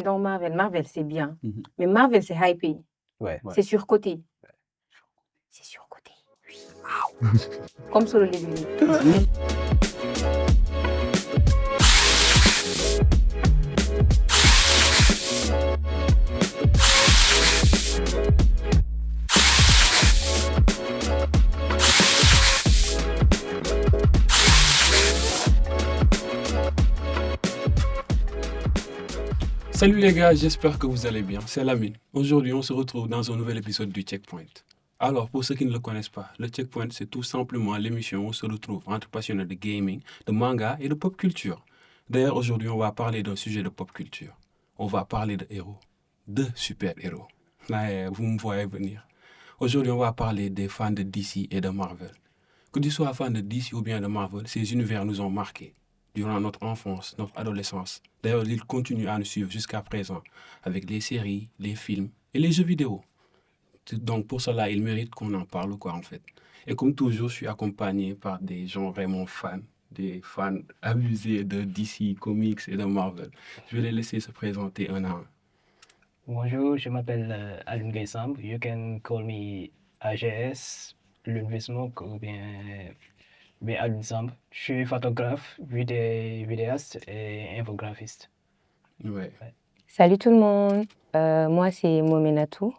Dans Marvel, Marvel c'est bien. Mhm. Mais Marvel c'est hypé. Ouais. C'est surcoté. C'est surcoté. Oui. Comme Solo Leveling. Salut les gars, j'espère que vous allez bien. C'est Lamine. Aujourd'hui, on se retrouve dans un nouvel épisode du Checkpoint. Alors, pour ceux qui ne le connaissent pas, le Checkpoint, c'est tout simplement l'émission où on se retrouve entre passionnés de gaming, de manga et de pop culture. D'ailleurs, aujourd'hui, on va parler d'un sujet de pop culture. On va parler de héros, de super-héros. Là, vous me voyez venir. Aujourd'hui, on va parler des fans de DC et de Marvel. Que tu sois fan de DC ou bien de Marvel, ces univers nous ont marqués durant notre enfance, notre adolescence. D'ailleurs, ils continuent à nous suivre jusqu'à présent avec les séries, les films et les jeux vidéo. Donc pour cela, ils méritent qu'on en parle, quoi, en fait. Et comme toujours, je suis accompagné par des gens vraiment fans, des fans abusés de DC Comics et de Marvel. Je vais les laisser se présenter un à un. Bonjour, je m'appelle Alun Gaysam. You can call me AGS, Lunvismok ou bien Alun Samb. Je suis photographe, vidéaste et infographiste. Ouais. Salut tout le monde. Moi c'est Mominatou.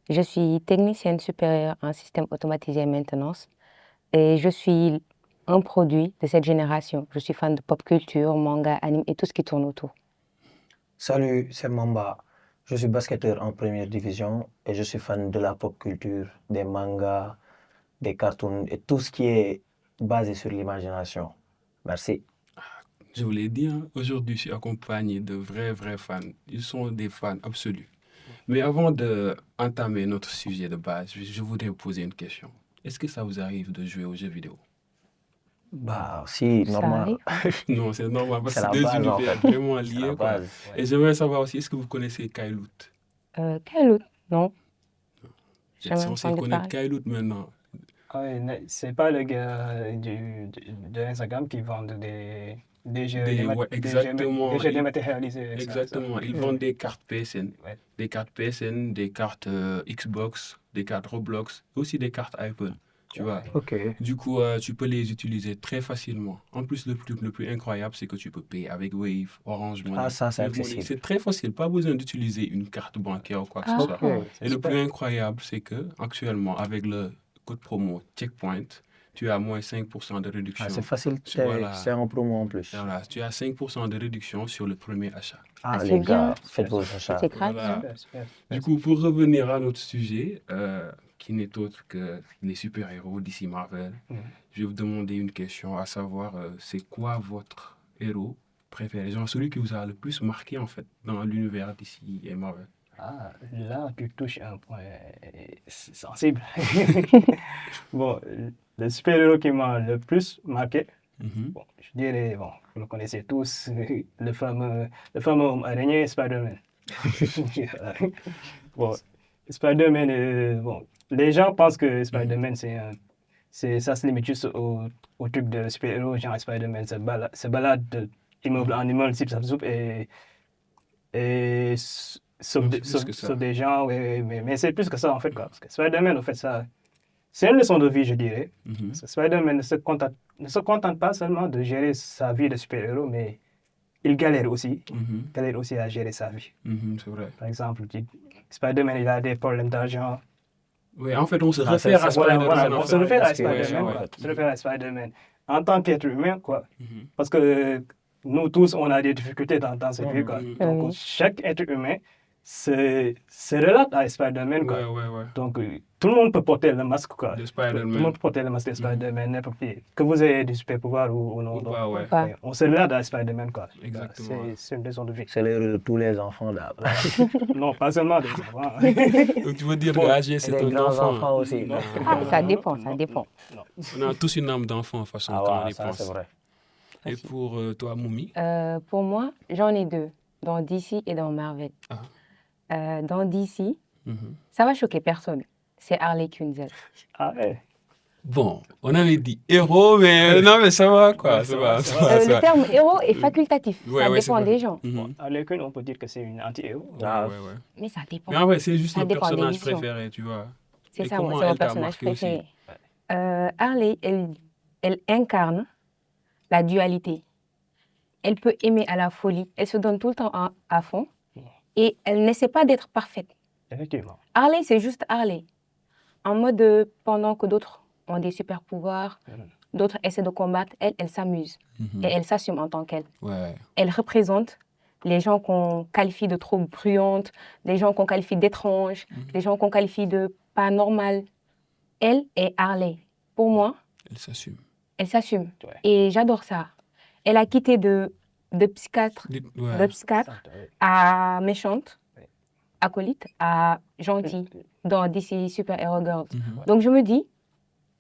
Je suis technicienne supérieure en système automatisé et maintenance. Et je suis un produit de cette génération. Je suis fan de pop culture, manga, anime et tout ce qui tourne autour. Salut, c'est Mamba. Je suis basketteur en première division et je suis fan de la pop culture, des mangas, des cartoons et tout ce qui est basé sur l'imagination. Merci. Je vous l'ai dit, hein, aujourd'hui, je suis accompagné de vrais fans. Ils sont des fans absolus. Mais avant d'entamer notre sujet de base, je voudrais vous poser une question. Est-ce que ça vous arrive de jouer aux jeux vidéo? Bah, si, Ça normal. arrive. Non, c'est normal parce C'est que la c'est deux base, en univers fait. vraiment C'est la liés, quoi. base. Et j'aimerais savoir aussi, est-ce que vous connaissez Kailoot? Quel autre? Non. Vous êtes Jamais censé entendu connaître parler. Kailoot maintenant. Ah ouais, c'est pas le gars de Instagram qui vend des jeux, Exactement. des jeux dématérialisés. ça. Exactement. Ils vendent des cartes PSN. Ouais. Des cartes PSN, des cartes Xbox, des cartes Roblox, aussi des cartes Apple. Tu vois. Ok. Du coup, tu peux les utiliser très facilement. En plus, le plus incroyable, c'est que tu peux payer avec Wave, Orange Money. Ah, ça, c'est Wave Money. accessible. C'est très facile. Pas besoin d'utiliser une carte bancaire ou quoi que ce Ah. soit. Ok. Et le plus incroyable, c'est que actuellement, avec le code promo Checkpoint, tu as moins 5% de réduction. Ah, c'est facile, Voilà. c'est en promo en plus. Voilà, tu as 5% de réduction sur le premier achat. Ah, Ah, les c'est gars, bien. faites vos achats. C'est gratuit. Voilà. Super. Du coup, pour revenir à notre sujet, qui n'est autre que les super-héros d'ici Marvel, je vais vous demander une question, à savoir, c'est quoi votre héros préféré? Genre celui qui vous a le plus marqué, en fait, dans l'univers d'ici et Marvel. Ah, là, tu touches un point sensible. Bon, le super-héros qui m'a le plus marqué, Mhm. bon, je dirais, bon, vous le connaissez tous, le fameux homme araignée Spider-Man. Bon, Spider-Man, bon, les gens pensent que Spider-Man, ça se limite juste au truc de super-héros, genre Spider-Man se balade d'immeuble en immeuble, type ça soupe et sauve Non, c'est plus que ça. des gens, ouais, mais c'est plus que ça en fait, quoi. Parce que Spider-Man, en fait, ça, c'est une leçon de vie, je dirais. Mhm. Parce que Spider-Man ne se contente pas seulement de gérer sa vie de super-héros, mais il galère aussi. Mhm. Galère aussi à gérer sa vie. Mhm, c'est vrai. Par exemple, Spider-Man, il a des problèmes d'argent. Oui, en fait, on se Ah, réfère à c'est- Spider-Man. Voilà, en on fait. se réfère à Ouais, Spider-Man, ouais. quoi. On se réfère à Spider-Man en tant qu'être humain, quoi. Mhm. Parce que nous tous, on a des difficultés dans cette vie, quoi. Mhm. Donc, Oui. chaque être humain se relate à Spider-Man, quoi. Ouais. Donc, tout le monde peut porter le masque, quoi. De Tout le Spider-Man. monde peut porter le masque de Spider-Man, n'importe qui. Que vous ayez du super-pouvoir ou non. Ou donc, pas, ouais. Pas. ouais, on se relate à Spider-Man, quoi. Exactement. C'est une leçon de vie. C'est l'heure de tous les enfants là. Non, pas seulement des enfants. Donc, tu veux dire Bon, que AG, Et c'est des un grands enfant. enfants aussi. Non. Ah, ça Non, dépend, non, ça non, dépend. non. On a tous une âme d'enfant, de toute façon, Ah quand on ouais, y ça pense. c'est vrai. Et pour toi, Moumi? Pour moi, j'en ai deux, dans DC et dans Marvel. Dans DC, Mhm. ça va choquer personne. C'est Harley Quinn. Ah ouais. Bon, on avait dit héros, mais non, mais ça va, quoi. Ça va, ça va, ça Le va. terme héros est facultatif. Ouais, Ça ouais, c'est dépend vrai. des gens. Mhm. Harley Quinn, on peut dire que c'est une anti-héros. Ouais, Ah, ouais, ouais. Mais ça dépend. Mais en vrai, c'est juste Ça le dépend des personnage visions. préféré, tu vois. C'est Et ça, comment c'est mon elle t'a personnage marqué aussi? préféré. Harley, elle incarne la dualité. Elle peut aimer à la folie. Elle se donne tout le temps à fond. Et elle n'essaie pas d'être parfaite. Effectivement. Harley, c'est juste Harley. En mode, pendant que d'autres ont des super pouvoirs, d'autres essaient de combattre, elle s'amuse. Mhm. Et elle s'assume en tant qu'elle. Ouais. Elle représente les gens qu'on qualifie de trop bruyantes, les gens qu'on qualifie d'étranges, les gens qu'on qualifie de pas normales. Elle est Harley. Pour moi, Elle s'assume. elle s'assume. Ouais. Et j'adore ça. Elle a quitté de psychiatre, Ouais. de psychiatre à méchante, Ouais. acolyte, à gentille dans DC Super Hero Girls. Mhm. Donc je me dis,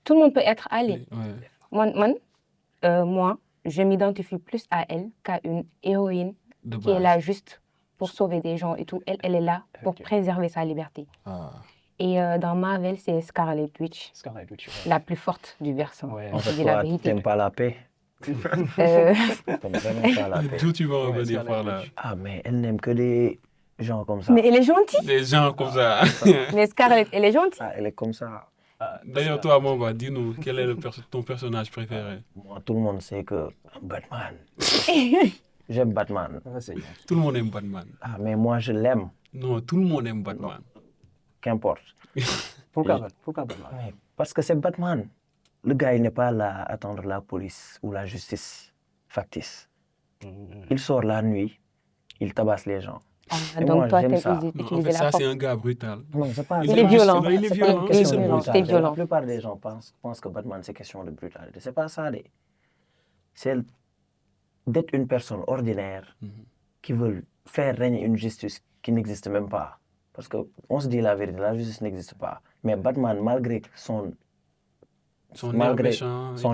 tout le monde peut être Harley. Ouais. Moi, je m'identifie plus à elle qu'à une héroïne De qui est base. là juste pour sauver des gens et tout. Elle est là pour préserver sa liberté. Ah. Et dans Marvel, c'est Scarlet Witch, Scarlet Witch. la plus forte du versant. Ouais. On En se fait, dit la toi, vérité. t'aimes pas la paix. Euh, T'aimes vraiment pas la paix. D'où tu vas Ouais, revenir Scarlet par là? Witch. Ah, mais elle n'aime que des gens comme ça. mais elle est gentille. Les gens comme ça. Mais Scarlett, elle est gentille. Ah, elle est comme ça. Ah, D'ailleurs, toi, Mamba, dis-nous, quel est ton personnage préféré? Moi, tout le monde sait que Batman. J'aime Batman. ça, c'est bien. Tout le monde aime Batman. Ah, mais moi, je l'aime. Non, tout le monde aime Batman. Qu'importe. Pourquoi Batman? Ouais, parce que c'est Batman. Le gars, il n'est pas là à attendre la police ou la justice factice. Il sort la nuit, il tabasse les gens. Ah, Et donc moi, toi, j'aime t'aimes ça. Non, en utiliser fait, la ça, force. c'est un gars brutal. Non, c'est pas. Il c'est est pas- violent. Il est c'est pas violent, une question c'est de bon. C'est brutalité. violent. La plupart des gens pensent que Batman, c'est question de brutalité. C'est pas ça. C'est d'être une personne ordinaire qui veut faire régner une justice qui n'existe même pas. Parce qu'on se dit la vérité, la justice n'existe pas. Mais Batman, malgré son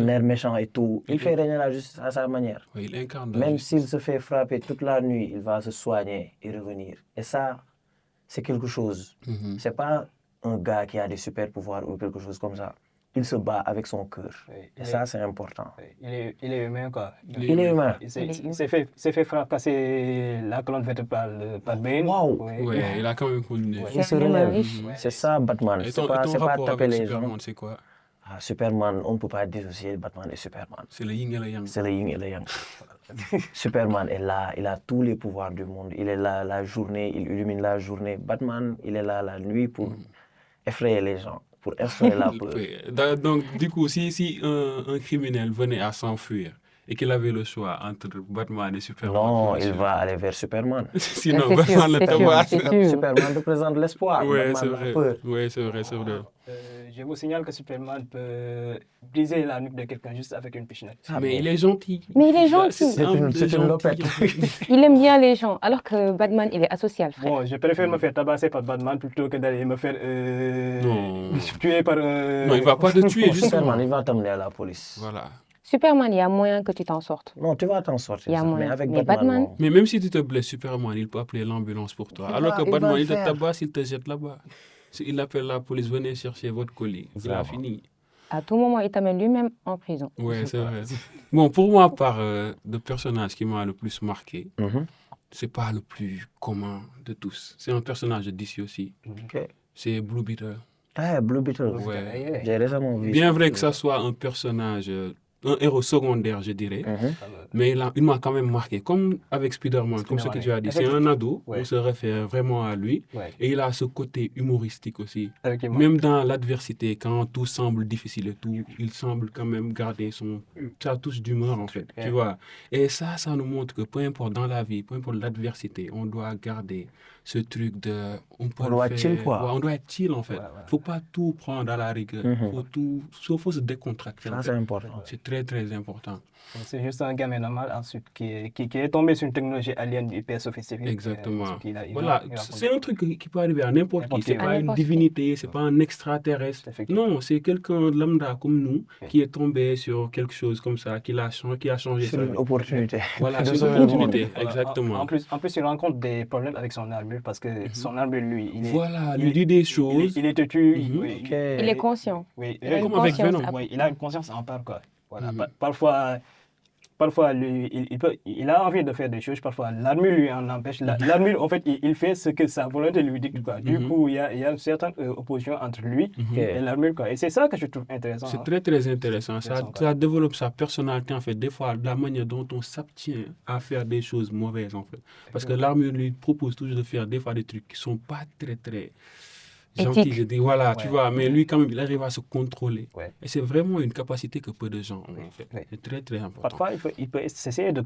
air méchant et tout, il fait régner la justice à sa manière. Ouais, il incarne la Même justice. s'il se fait frapper toute la nuit, il va se soigner et revenir. Et ça, c'est quelque chose. Mhm. C'est pas un gars qui a des super pouvoirs ou quelque chose comme ça. Il se bat avec son cœur. Ouais, Et ça, c'est important. Il est humain, quoi. Il est humain. Il s'est fait fracasser la colonne vertébrale par Bane. Wow. Ouais, il a quand même connu. Ouais. Il se un humain relève. riche. C'est ça, Batman. Et C'est ton pas rapport taper avec les gens. Superman, c'est quoi? Ah, Superman, on ne peut pas dissocier Batman et Superman. C'est le yin et le yang. C'est le yin et le yang. Superman est là, il a tous les pouvoirs du monde. Il est là la journée, il illumine la journée. Batman, il est là la nuit pour effrayer les gens, pour instaurer la peur. Ouais. Donc, du coup, si un criminel venait à s'enfuir et qu'il avait le choix entre Batman et Superman. Non, il va aller vers Superman. Sinon, C'est sûr, Batman le c'est sûr, tabasse. c'est sûr. Superman représente l'espoir. Ouais, Batman c'est la vrai. peur. Ouais, c'est vrai, c'est vrai. Je vous signale que Superman peut briser la nuque de quelqu'un juste avec une pichenette. Mais il est gentil. Mais il est gentil. C'est une lopette. Il aime bien les gens, alors que Batman, il est asocial, frère. Bon, je préfère me faire tabasser par Batman plutôt que d'aller me faire Non. tuer par... Non, il va pas te tuer, justement. Superman, il va t'amener à la police. Voilà. Superman, il y a moyen que tu t'en sortes. Non, tu vas t'en sortir. Il y a ça. moyen. Mais avec Mais Batman, Batman- non. Mais même si tu te blesses, Superman, il peut appeler l'ambulance pour toi. Il Alors va- que il va Batman, le il te faire. tabasse, il te jette là-bas. Il appelle la police, venez chercher votre colis. Il a Vraiment. fini. À tout moment, il t'amène lui-même en prison. Ouais, c'est vrai. Bon, pour moi, par le personnage qui m'a le plus marqué, Mhm. c'est pas le plus commun de tous. C'est un personnage d'ici aussi. Ok. C'est Blue Beetle. Ah, Blue Beetle. Ouais. J'ai récemment vu. Bien vrai que ça soit un personnage, un héros secondaire, je dirais, Mhm. mais il m'a quand même marqué. Comme avec Spider-Man, comme ce que tu as dit. C'est un ado, Ouais. on se réfère vraiment à lui. Ouais, Et il a ce côté humoristique aussi. effectivement. Même dans l'adversité, quand tout semble difficile et tout, il semble quand même garder sa touche d'humeur, en fait. Ouais. Tu vois? Et ça nous montre que peu importe dans la vie, peu importe l'adversité, on doit garder ce truc de... On doit être chill, quoi. Ouais, on doit être chill, en fait. Ouais, ouais. Faut pas tout prendre à la rigueur. Mhm. Faut se décontracter, en Ça, fait. c'est important. C'est très, très important. C'est juste un gamin normal ensuite qui est tombé sur une technologie alien hyper sophistiquée. Exactement. Ensuite, il Voilà, il c'est un truc qui peut arriver à n'importe qui. N'importe C'est qui. pas À une n'importe qui. divinité, c'est pas un extraterrestre. Effectivement. Non, c'est quelqu'un de lambda comme nous qui est tombé sur quelque chose comme ça, qui a changé C'est sa une vie. opportunité. Voilà, de c'est une sauver le monde. opportunité, Voilà. exactement. En plus, il rencontre des problèmes avec son armure parce que son armure, lui, Voilà, lui dit des choses. il est têtu. Mhm. Oui, Ok. Il est conscient. Oui, Il a une Comme avec conscience. Venom. oui, il a une conscience en part, quoi. Voilà. Mhm. Parfois lui, il a envie de faire des choses, parfois l'armure lui en empêche. L'armure, en fait, il fait ce que sa volonté lui dicte, quoi. Du Mhm. coup, il y a une certaine opposition entre lui Mhm. et l'armure, quoi. Et c'est ça que je trouve intéressant. C'est hein. très, très intéressant. Intéressant, quoi. Ça développe sa personnalité, en fait. Des fois, la manière dont on s'abstient à faire des choses mauvaises, en fait. Parce que l'armure lui propose toujours de faire des fois des trucs qui sont pas très, très gentils. Éthique. Je dis, voilà, tu Ouais. vois. Mais lui, quand même, il arrive à se contrôler. Ouais. Et c'est vraiment une capacité que peu de gens ont, en fait. Oui. C'est très, très important. Parfois, il peut essayer de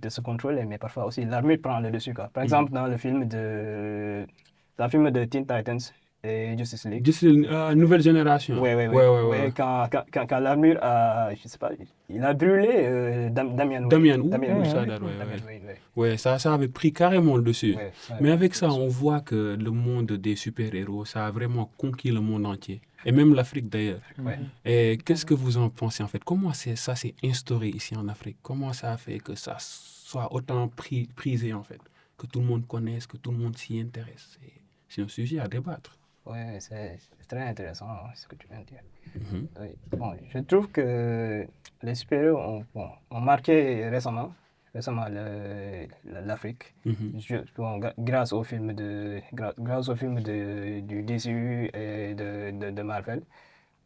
se contrôler, mais parfois aussi l'armure prend le dessus, quoi. Par exemple, dans le film de Teen Titans et Justice League. Juste une nouvelle génération. Oui, Ouais. quand l'armure a, je sais pas, il a brûlé Damian Wayne. Damian, ouh, Wayne. ça date, ouais. Damian Wayne, ouais. Ouais, ça avait pris carrément le dessus. Ouais, ça, Mais avec ça, on voit que le monde des super-héros, ça a vraiment conquis le monde entier. Et même l'Afrique d'ailleurs. Ouais. Et qu'est-ce que vous en pensez en fait? Comment ça s'est instauré ici en Afrique? Comment ça a fait que ça soit autant prisé en fait? Que tout le monde connaisse, que tout le monde s'y intéresse. C'est un sujet à débattre. Ouais, c'est très intéressant hein, ce que tu viens de dire. Mhm. Oui. Bon, je trouve que les super-héros ont marqué récemment l'Afrique. Mhm. Grâce au film du DCU et de Marvel.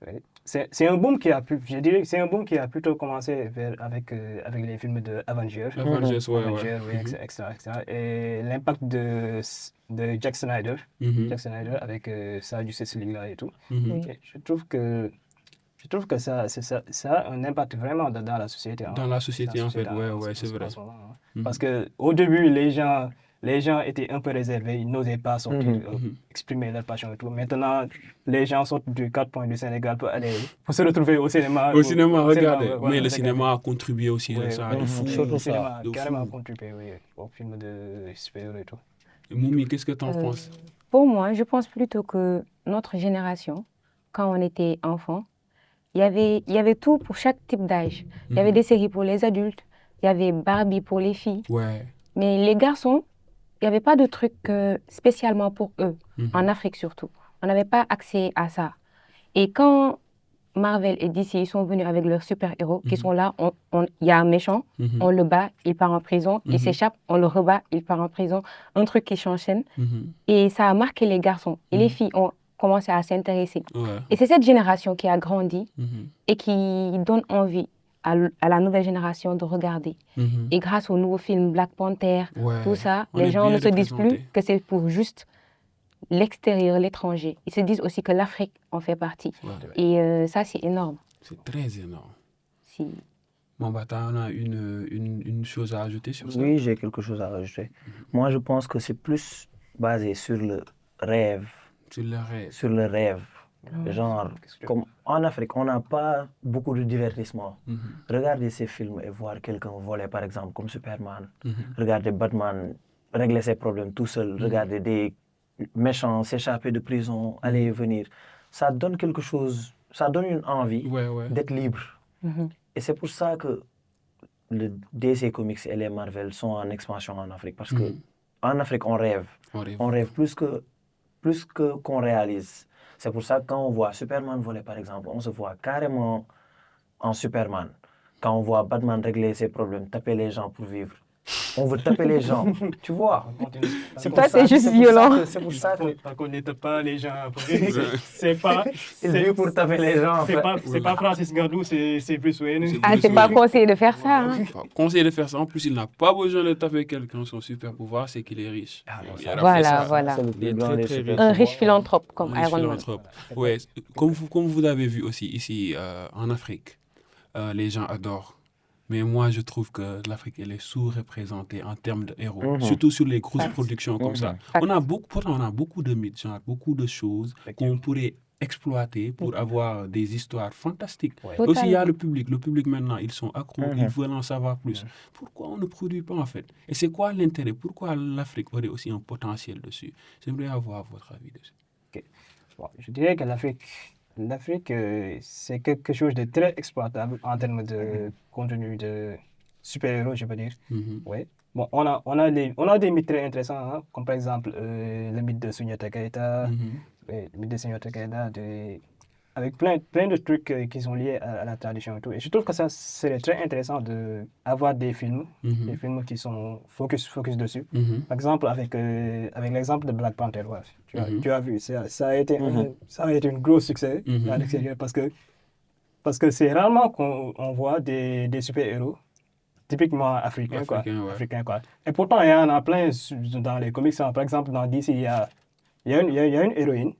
Oui. C'est un boom je dirais que c'est un boom qui a plutôt commencé avec les films de Avengers. Avengers, ouais. Avengers, oui, Mhm. etc. Et l'impact de Jack Snyder. Mhm. Jack Snyder avec sa Justice League là et tout. Mhm. Oui. Et je trouve que ça a un impact vraiment dans la société. hein. Dans la société, en fait, ouais, en c'est vrai. ce moment, hein. Mhm. Parce qu'au début, les gens étaient un peu réservés, ils n'osaient pas sortir, exprimer leur passion et tout. Maintenant, les gens sortent du 4 points du Sénégal pour se retrouver au cinéma. Au cinéma, regardez. voilà, Mais le regarder. cinéma a contribué aussi à Ouais, ça, ouais, de fou. surtout Le ça, cinéma a de carrément fou. contribué oui, au film de super-héros et tout. Moumi, qu'est-ce que tu en Euh, penses? Pour moi, je pense plutôt que notre génération, quand on était enfant, il y avait tout pour chaque type d'âge. Il y avait des séries pour les adultes, il y avait Barbie pour les filles. Ouais. Mais les garçons, il n'y avait pas de truc spécialement pour eux, Mhm. en Afrique surtout. On n'avait pas accès à ça. Et quand Marvel et DC ils sont venus avec leurs super-héros, qui sont là, il y a un méchant, Mhm. on le bat, il part en prison, il Mhm. s'échappe, on le rebat, il part en prison. Un truc qui s'enchaîne. Mhm. Et ça a marqué les garçons. Et les filles ont commencé à s'intéresser. Ouais. Et c'est cette génération qui a grandi Mhm. et qui donne envie à la nouvelle génération de regarder. Mhm. Et grâce au nouveau film Black Panther, Ouais. tout ça, On les est gens bien ne se disent plus représentés. que c'est pour juste l'extérieur, l'étranger. Ils se disent aussi que l'Afrique en fait partie. Ouais. Et ça, c'est énorme. C'est très énorme. Si- Bon, bah, on a une chose à ajouter sur ça? Oui, j'ai quelque chose à rajouter. Moi, je pense que c'est plus basé sur le rêve. Sur le rêve. Sur le rêve. Genre, Qu'est-ce que- comme en Afrique, on n'a pas beaucoup de divertissement. Mhm. Regardez ces films et voir quelqu'un voler, par exemple, comme Superman. Mhm. Regardez Batman régler ses problèmes tout seul. Regardez des méchants s'échapper de prison, aller et venir. Ça donne quelque chose, ça donne une envie Ouais. d'être libre. Mhm. Et c'est pour ça que le DC Comics et les Marvel sont en expansion en Afrique. Parce que en Afrique, on rêve. On rêve. On rêve plus que qu'on réalise. C'est pour ça que quand on voit Superman voler, par exemple, on se voit carrément en Superman. Quand on voit Batman régler ses problèmes, taper les gens pour vivre, on veut taper les gens. Tu vois? C'est pour Toi, ça- c'est juste c'est pour violent. ça que- C'est pour ça que Tant qu'on n'aide pas les gens, c'est pas. il vit pour taper les gens. en fait. C'est pas Francis Gardou, c'est plus Wayne. C'est Ah, plus c'est pas oui. conseillé de faire ça. Hein. Enfin, conseiller de faire ça. En plus, il n'a pas besoin de taper quelqu'un. Son super pouvoir, c'est qu'il est riche. Ah, non, Il ça, a fait Voilà, ça. voilà. c'est le Il plus est grand très, des très super riche. Un pouvoirs. riche philanthrope comme Un riche Iron Man. philanthrope. Ouais, comme vous l'avez vu aussi ici en Afrique, les gens adorent. Mais moi, je trouve que l'Afrique, elle est sous-représentée en termes de héros, surtout sur les grosses Fact. productions comme ça. Fact. Pourtant, on a beaucoup de mythes, genre, beaucoup de choses qu'on pourrait exploiter pour avoir des histoires fantastiques. Ouais. Aussi, il y a Totalement. le public maintenant, ils sont accros, ils veulent en savoir plus. Pourquoi on ne produit pas en fait? Et c'est quoi l'intérêt? Pourquoi l'Afrique aurait aussi un potentiel dessus? J'aimerais avoir votre avis dessus. Ok. Bon, je dirais que l'Afrique, c'est quelque chose de très exploitable en termes de contenu de super-héros, je peux dire. Ouais. Bon, on a des mythes très intéressants, hein, comme par exemple le mythe de Sundiata Keita, le mythe de Sundiata Keita, avec plein de trucs qui sont liés à la tradition et tout. Et je trouve que ça serait très intéressant d'avoir des films qui sont focus dessus. Par exemple, avec l'exemple de Black Panther, ouais, tu as vu, ça a été un gros succès à l'extérieur parce que c'est rarement qu'on voit des super-héros typiquement africains, quoi. Africain, ouais. Africains, quoi. Et pourtant, il y en a plein dans les comics. Par exemple, dans DC, il y a une héroïne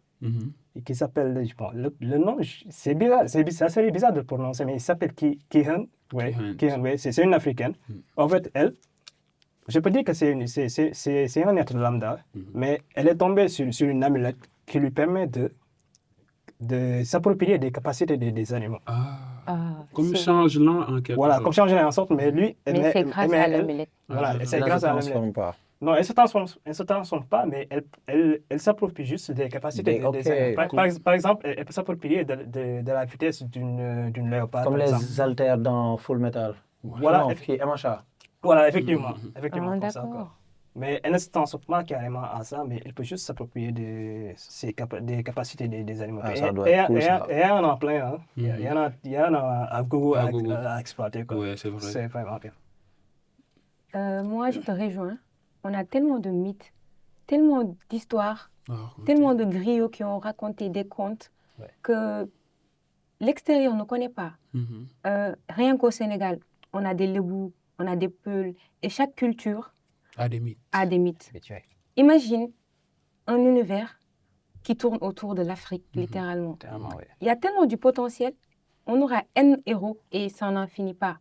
qui s'appelle, je pense, le nom, c'est bizarre, ça serait bizarre de le prononcer, mais il s'appelle Ki-Han. Ouais, Ki-Han, ouais, c'est une africaine. En fait, elle, je peux dire que c'est un être lambda, mais elle est tombée sur une amulette qui lui permet de s'approprier des capacités des animaux. Comme changelant en quelque Voilà, sorte. comme changer en sorte, mais lui, Mais c'est grâce à l'amulette. Voilà, c'est Elle ne grâce se à transforme l'amulette. pas. Non, elle ne se transforme pas, mais elle s'approprie juste des capacités Ok, des animaux. Par exemple, elle peut s'approprier de la vitesse d'une léopard, Comme par les exemple. haltères dans Full Metal. Voilà, Non, qui est MHA. Voilà, effectivement, Ah, comme ça, quoi. d'accord. Mais elle ne se transforme pas carrément à ça, mais elle peut juste s'approprier des capacités des animaux. Ah, Et ça doit être cool, ça. il y en a plein, hein. Il y en a à Gogo À gogo. à exploiter, quoi. Ouais, c'est vrai. C'est vraiment bien. Moi, je te rejoins. On a tellement de mythes, tellement d'histoires, ok. tellement de griots qui ont raconté des contes Ouais. que l'extérieur ne connaît pas. Rien qu'au Sénégal, on a des Lébou, on a des Peuls, et chaque culture À des mythes. a des mythes. Habitué. Imagine un univers qui tourne autour de l'Afrique, littéralement. Tellement, ouais. Il y a tellement du potentiel. On aura N héros et ça n'en finit pas.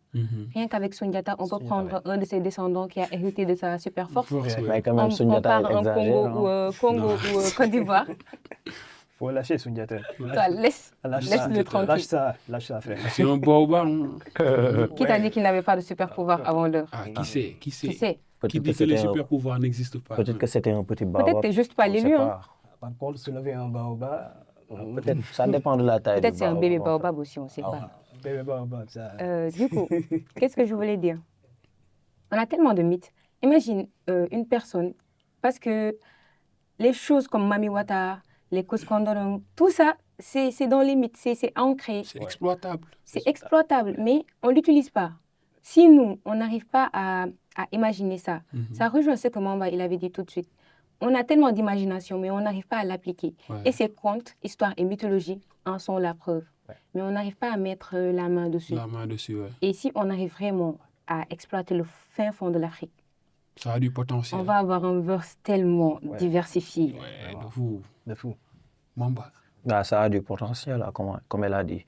Rien qu'avec Sundiata, on peut prendre un de ses descendants qui a hérité de sa super force. Mais quand même, On Sundiata part elle en exagère. Congo hein. ou Côte d'Ivoire. Faut lâcher Sundiata. Toi, laisse-le tranquille. Lâche ça, frère. C'est un baobab. Qui t'a dit qu'il n'avait pas de super pouvoir avant l'heure? Ah, qui sait? Tu sais, Qui Peut-être dit que que les c'était super pouvoirs n'existent pas? peut-être que c'était un petit baobab. peut-être t'es juste pas on sait l'élu. Hein. pas. Par contre, soulever un baobab, Peut-être, ça dépend de la taille Peut-être du c'est un baobab, bébé en fait. baobab aussi, on ne sait pas. bébé baobab, ça. Du coup, qu'est-ce que je voulais dire? On a tellement de mythes. Imagine une personne, parce que les choses comme Mami Wata, les Koskondorong, tout ça, c'est dans les mythes, c'est ancré. C'est exploitable. C'est exploitable, mais on ne l'utilise pas. Si nous, on n'arrive pas à imaginer ça, ça rejoint ce que Mamba il avait dit tout de suite. On a tellement d'imagination, mais on n'arrive pas à l'appliquer. Ouais. Et ces contes, histoires et mythologies en sont la preuve. Ouais. Mais on n'arrive pas à mettre la main dessus. La main dessus, ouais. Et si on arrive vraiment à exploiter le fin fond de l'Afrique, Ça a du potentiel. on va avoir un verse tellement diversifié. Ouais, de fou. De fou. Mamba. Ah, ça a du potentiel, là, comme elle a dit.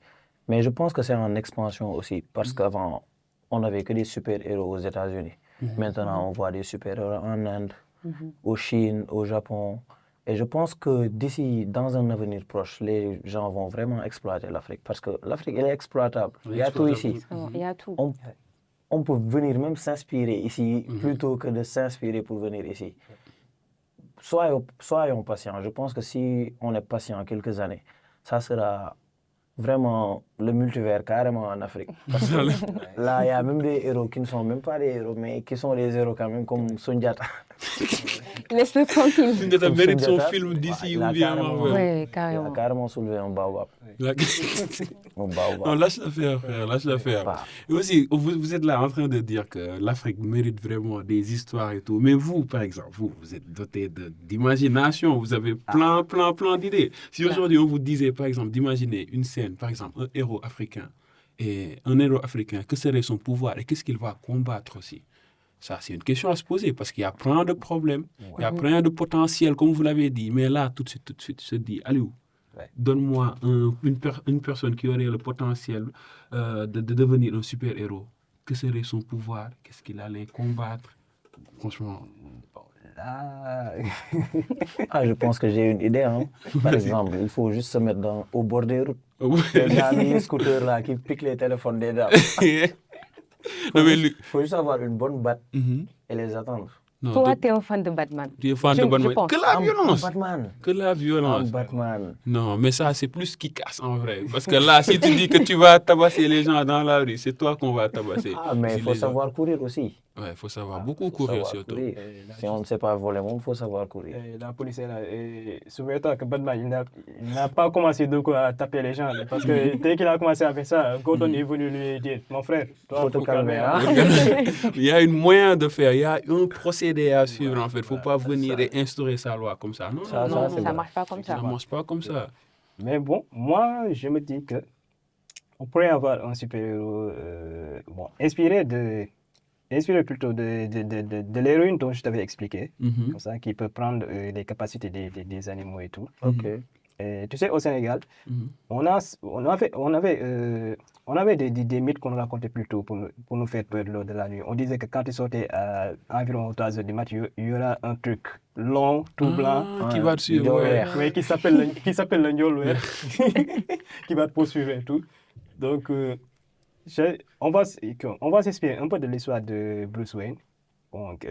Mais je pense que c'est en expansion aussi, parce qu'avant, on n'avait que des super-héros aux États-Unis. Maintenant, on voit des super-héros en Inde, au Chine, au Japon. Et je pense que d'ici, dans un avenir proche, les gens vont vraiment exploiter l'Afrique, parce que l'Afrique, elle est exploitable. Il y a tout ici. Il y a tout. On peut venir même s'inspirer ici, plutôt que de s'inspirer pour venir ici. Soyons patients. Je pense que si on est patient quelques années, ça sera vraiment le multivers carrément en Afrique. Parce que là, il y a même des héros qui ne sont même pas des héros, mais qui sont des héros quand même, comme Sundiata. Laisse-le tranquille. Sundiata mérite son Sundiata, film d'ici il ou a bien carrément- Marvel. Oui, Il a carrément. carrément soulevé un baobab. La- Un baobab. Non, lâche l'affaire, frère, lâche l'affaire. Bah. Et aussi, vous êtes là en train de dire que l'Afrique mérite vraiment des histoires et tout. Mais vous, par exemple, vous êtes doté d'imagination, vous avez plein d'idées. Si aujourd'hui on vous disait, par exemple, d'imaginer une scène, par exemple, un héros africain, que serait son pouvoir et qu'est-ce qu'il va combattre aussi? Ça, c'est une question à se poser parce qu'il y a plein de problèmes, il y a plein de potentiel, comme vous l'avez dit. Mais là, tout de suite, se dit, Aliou, donne-moi une personne qui aurait le potentiel de devenir un super-héros. Que serait son pouvoir? Qu'est-ce qu'il allait combattre? Franchement. Ah, Ah, je pense que j'ai une idée. Hein. Par exemple, il faut juste se mettre au bord des routes. Ouais. Les gars, les scooters là qui piquent les téléphones des dames. Non, mais lui- Faut juste avoir une bonne batte Mhm. et les attendre. Non, Toi, toi, t'es un fan de Batman. tu es fan Je- de je Batman. pense. Que la Un violence. Batman. Que la Un violence. Batman. Non, mais ça, c'est plus qui casse en vrai. Parce que là, si tu dis que tu vas tabasser les gens dans la rue, c'est toi qu'on va tabasser. Ah, mais Si il faut les gens- savoir courir aussi. Ouais, il faut savoir Ah, beaucoup faut courir savoir surtout. courir. la Si on ne sait pas voler, il faut savoir courir. La police est là. Et souviens-toi que Batman, il n'a pas commencé de quoi à taper les gens. Là, parce que dès qu'il a commencé à faire ça, Gordon est venu lui dire, mon frère, toi, Faut te calmer, hein. Il y a une moyen de faire, il y a un procédé à suivre en fait. Il ne faut pas venir et instaurer sa loi comme ça. Non, Ça, non, ça, non, c'est non. Ça vrai. marche pas comme Ça ça. ne marche pas comme ça. Mais bon, moi, je me dis que on pourrait avoir un super-héros inspiré plutôt de l'héroïne dont je t'avais expliqué, Mhm. comme ça, qui peut prendre les capacités des animaux et tout. Ok. Et tu sais, au Sénégal, Mhm. on avait des mythes qu'on racontait plus tôt pour nous faire peur lors de la nuit. On disait que quand tu sortais à environ 3 heures du matin, il y aura un truc long, tout blanc, Ah, qui Ouais, va te suivre, Ndiol ouais. Weir. ouais, qui s'appelle le Ndiol Weir, qui va te poursuivre et tout. Donc, on va s'inspirer un peu de l'histoire de Bruce Wayne. Donc,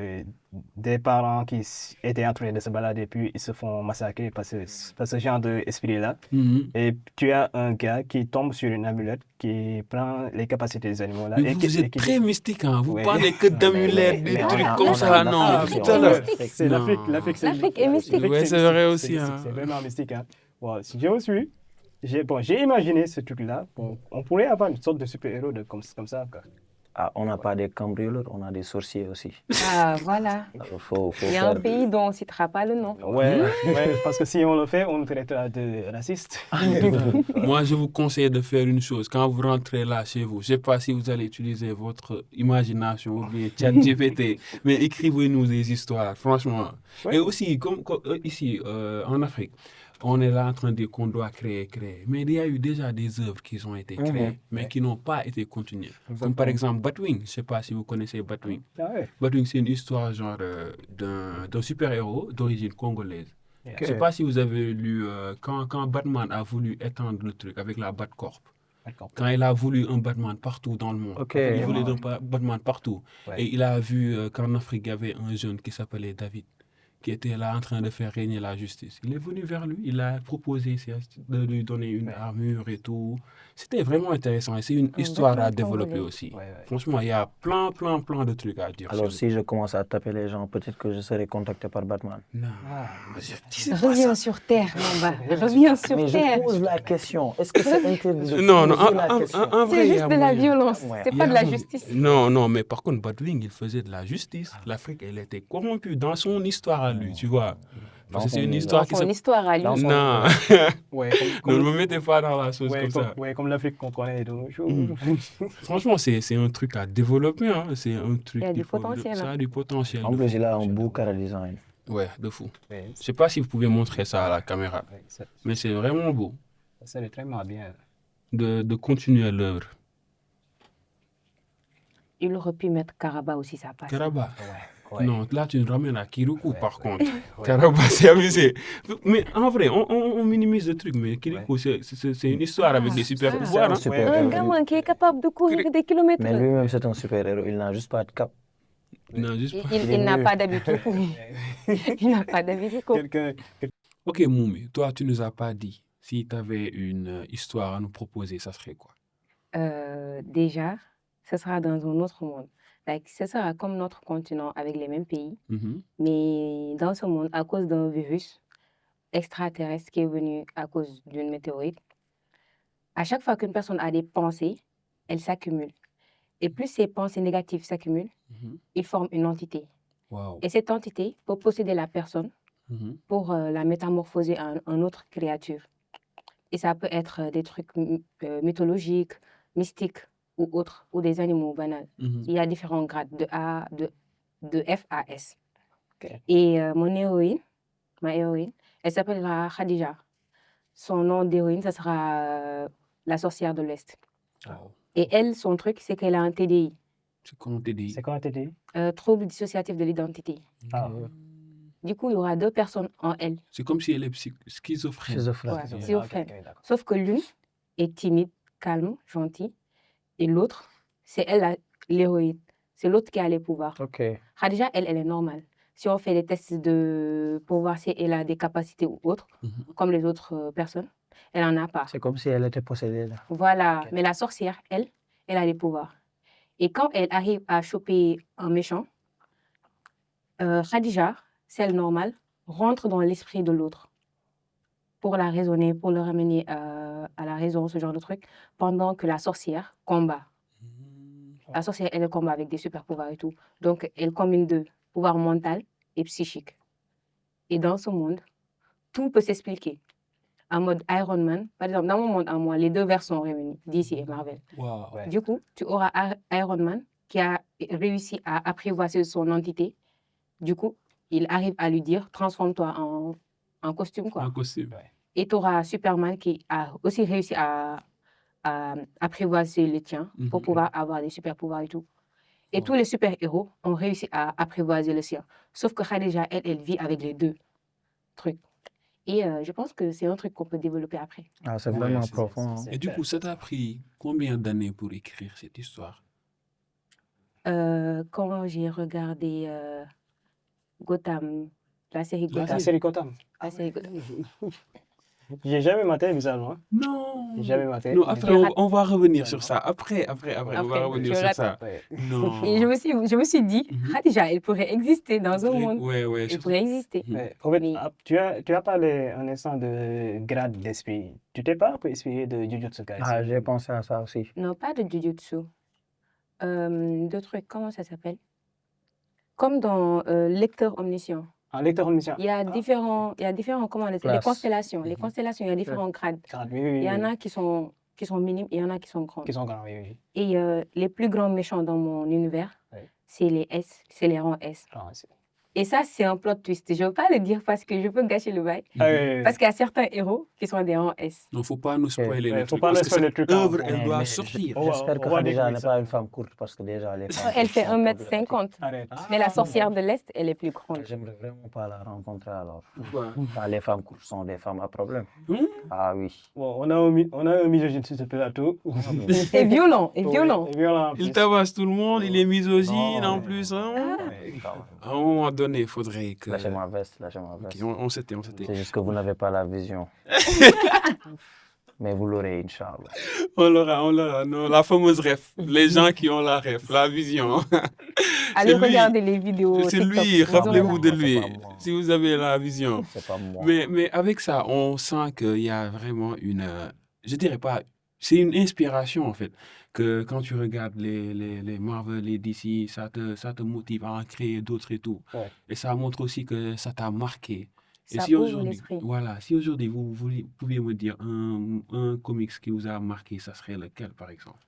des parents qui étaient en train de se balader, puis ils se font massacrer par ce genre d'esprit-là. Mhm. Et tu as un gars qui tombe sur une amulette qui prend les capacités des animaux là. Mais vous êtes très mystique, hein. Vous Ouais. parlez que d'amulettes, mais des on trucs a- comme on a ça. l'Afrique Non, aussi, putain on là. a C'est Non. l'Afrique est mystique. Ouais, c'est vrai aussi, hein. C'est vraiment mystique. Hein. Bon, si je me suis, j'ai imaginé ce truc-là. Bon, on pourrait avoir une sorte de super-héros comme ça. Quoi. Ah, on n'a pas des cambrioleurs, on a des sorciers aussi. Ah, voilà. Faut Il y a un faire. pays dont on ne citera pas le nom. Ouais, parce que si on le fait, on nous traitera de racistes. Moi, je vous conseille de faire une chose. Quand vous rentrez là chez vous, je ne sais pas si vous allez utiliser votre imagination ou bien ChatGPT, mais écrivez-nous des histoires, franchement. Ouais. Et aussi, comme ici, en Afrique, on est là en train de dire qu'on doit créer. Mais il y a eu déjà des œuvres qui ont été créées, mais qui n'ont pas été continuées. Comme par exemple Batwing. Je ne sais pas si vous connaissez Batwing. Ah ouais. Batwing, c'est une histoire genre d'un super-héros d'origine congolaise. Yeah. Je ne sais pas si vous avez lu quand Batman a voulu étendre le truc avec la Batcorp. D'accord. Quand il a voulu un Batman partout dans le monde. Ok. Il voulait un Batman partout. Ouais. Et il a vu qu'en Afrique, il y avait un jeune qui s'appelait David, qui était là en train de faire régner la justice. Il est venu vers lui, il a proposé de lui donner une armure et tout. C'était vraiment intéressant et c'est une histoire à Batman développer congolais. aussi. Ouais. Franchement, il y a plein de trucs à dire. Alors, sur si je commence à taper les gens, peut-être que je serai contacté par Batman. lui. Non. Ah, Je disais pas ça. Reviens sur Terre, Mamba. Reviens sur Mais je Terre. pose la question. Est-ce que c'est interdit de Non, poser en, la en- question? en vrai, C'est il y juste a de la moyen. violence. Ouais. C'est Il pas y de a la moyen. justice. Non, mais par contre, Batwing, il faisait de la justice. L'Afrique, elle était corrompue dans son histoire à lui, tu vois. Parce que c'est une histoire Dans qui son se... histoire à lui. Dans son- Non, ouais, ne me mettez pas dans la sauce ouais, comme ça. comme l'Afrique qu'on connaît de nos jours. Franchement, c'est un truc à développer. Hein. C'est un truc Il y a qu'il du faut- potentiel, Ça hein. a du potentiel. En de plus, fou. il a un beau cara design. Ouais, de fou. Ouais, Je sais pas si vous pouvez montrer ça à la caméra, mais c'est vraiment beau ça c'est vraiment bien. de continuer l'œuvre. Il aurait pu mettre Karaba aussi, ça passe. Karaba. Ouais. Non, là, tu nous ramènes à Kirikou, par contre. Karaba, c'est abusé. Mais en vrai, on minimise le truc, mais Kirikou, c'est une histoire avec des super ça. pouvoirs. C'est un Hein. super Un héros. gamin qui est capable de courir des kilomètres. Mais lui-même, c'est un super-héros. Il n'a juste pas de cap. Non, juste pas. Il n'a pas d'habitude. Il n'a pas d'habitude. Quelqu'un. Ok, Moumi, toi, tu nous as pas dit si tu avais une histoire à nous proposer, ça serait quoi? Déjà, ce sera dans un autre monde. Like, ce sera comme notre continent avec les mêmes pays, Mhm. mais dans ce monde, à cause d'un virus extraterrestre qui est venu à cause d'une météorite, à chaque fois qu'une personne a des pensées, elles s'accumulent. Et plus ces pensées négatives s'accumulent, Mhm. ils forment une entité. Wow. Et cette entité peut posséder la personne Mhm. pour la métamorphoser en une autre créature. Et ça peut être des trucs mythologiques, mystiques ou autres, ou des animaux banals. Mhm. Il y a différents grades de F à S. Ok. Et ma héroïne, elle s'appellera Khadija. Son nom d'héroïne, ça sera la sorcière de l'Est. Wow. Et elle, son truc, c'est qu'elle a un TDI, C'est comment t'es dit? C'est quoi t'as dit? trouble dissociatif de l'identité. Ah. Du coup, il y aura deux personnes en elle. C'est comme si elle est schizophrène. Schizophrène. Ouais, Ah, schizophrène. ok, d'accord. Sauf que l'une est timide, calme, gentille. Et l'autre, c'est elle l'héroïne. C'est l'autre qui a les pouvoirs. Ok. Khadija, elle est normale. Si on fait des tests pour voir si elle a des capacités ou autres, comme les autres personnes, elle n'en a pas. C'est comme si elle était possédée là. Voilà. Ok. Mais la sorcière, elle a des pouvoirs. Et quand elle arrive à choper un méchant, Khadija, celle normale, rentre dans l'esprit de l'autre pour la raisonner, pour le ramener à la raison, ce genre de truc, pendant que la sorcière combat. La sorcière, elle combat avec des super pouvoirs et tout. Donc, elle combine deux, pouvoir mental et psychique. Et dans ce monde, tout peut s'expliquer. En mode Iron Man, par exemple, dans mon monde à moi, les deux vers sont réunis, DC et Marvel. Wow. Ouais. Du coup, tu auras Iron Man qui a réussi à apprivoiser son entité. Du coup, il arrive à lui dire, transforme-toi en costume, quoi. Un costume. Et tu auras Superman qui a aussi réussi à apprivoiser les tiens pour pouvoir avoir des super pouvoirs et tout. Et tous les super-héros ont réussi à apprivoiser le sien. Sauf que Khadija, elle vit avec les deux trucs. Et je pense que c'est un truc qu'on peut développer après. Ah, c'est Ouais, vraiment c'est- profond. hein. Et du coup, ça t'a pris combien d'années pour écrire cette histoire? Quand j'ai regardé Gotham, la série La La Gotham. série Gotham. La série Gotham. J'ai jamais maté, bizarrement. Hein. Non. J'ai jamais maté. Non, après, on va revenir sur ça. Après, on va Après, revenir tu sur rates. ça. Ouais. Non. Et je me suis dit, Khadija, elle pourrait exister dans un monde. Ouais, ouais. Elle surtout- pourrait exister. Ouais. En fait, Mais- tu as parlé un instant de grade d'esprit. Tu t'es pas un peu inspiré de Jujutsu Kaisen? Ah, j'ai pensé à ça aussi. Non, pas de Jujutsu. Deux trucs, comment ça s'appelle? Comme dans Lecteur Omniscient. En lecteur omniscient. Il y a différents, comment on dit ça? Les Classe. constellations. Les constellations, il y a différents grades. Grade, oui, oui, Il y en oui. a qui sont minimes et il y en a qui sont grands. Qui sont grands, oui, oui. Et les plus grands méchants dans mon univers, Ouais. c'est les S, c'est les rangs S. Ah, c'est- Et ça, c'est un plot twist. Je ne veux pas le dire parce que je peux gâcher le bail. Ah, oui, oui, oui. Parce qu'il y a certains héros qui sont des rangs S. Non, faut pas nous spoiler Ouais, le faut truc. pas Parce nous que spoiler le cette truc œuvre, avant. elle doit Mais sortir. J'espère que on va Khadija découvrir n'est ça. pas une femme courte parce que déjà les femmes Elle courtes fait sont 1m50. Arrête. Mais la sorcière de l'Est, elle est plus grande. J'aimerais vraiment pas la rencontrer alors. Pourquoi? Ah, les femmes courtes sont des femmes à problème. Ah oui. Bon, on a un misogyne sur ce plateau. Et violent, et violent. Et violent en Il plus. tabasse tout le monde, il est misogyne Non, en mais- plus. Hein? Ouais. À un moment donné, il faudrait que. Lâchez ma veste, lâchez ma Ok, veste. on s'était. C'est juste que vous n'avez pas la vision. Mais vous l'aurez, Inch'Allah. On l'aura. Non, la fameuse ref. Les gens qui ont la ref, la vision. Allez C'est lui. regarder les vidéos. C'est TikTok, lui, vous aurez rappelez-vous la- de C'est lui. pas moi. Si vous avez la vision. C'est pas moi. Mais avec ça, on sent qu'il y a vraiment je dirais pas, c'est une inspiration en fait, que quand tu regardes les Marvel, les DC, ça te motive à en créer d'autres et tout. Ouais. Et ça montre aussi que ça t'a marqué. Et Ça si ouvre aujourd'hui, l'esprit. voilà, si aujourd'hui vous pouviez me dire un comics qui vous a marqué, ça serait lequel par exemple?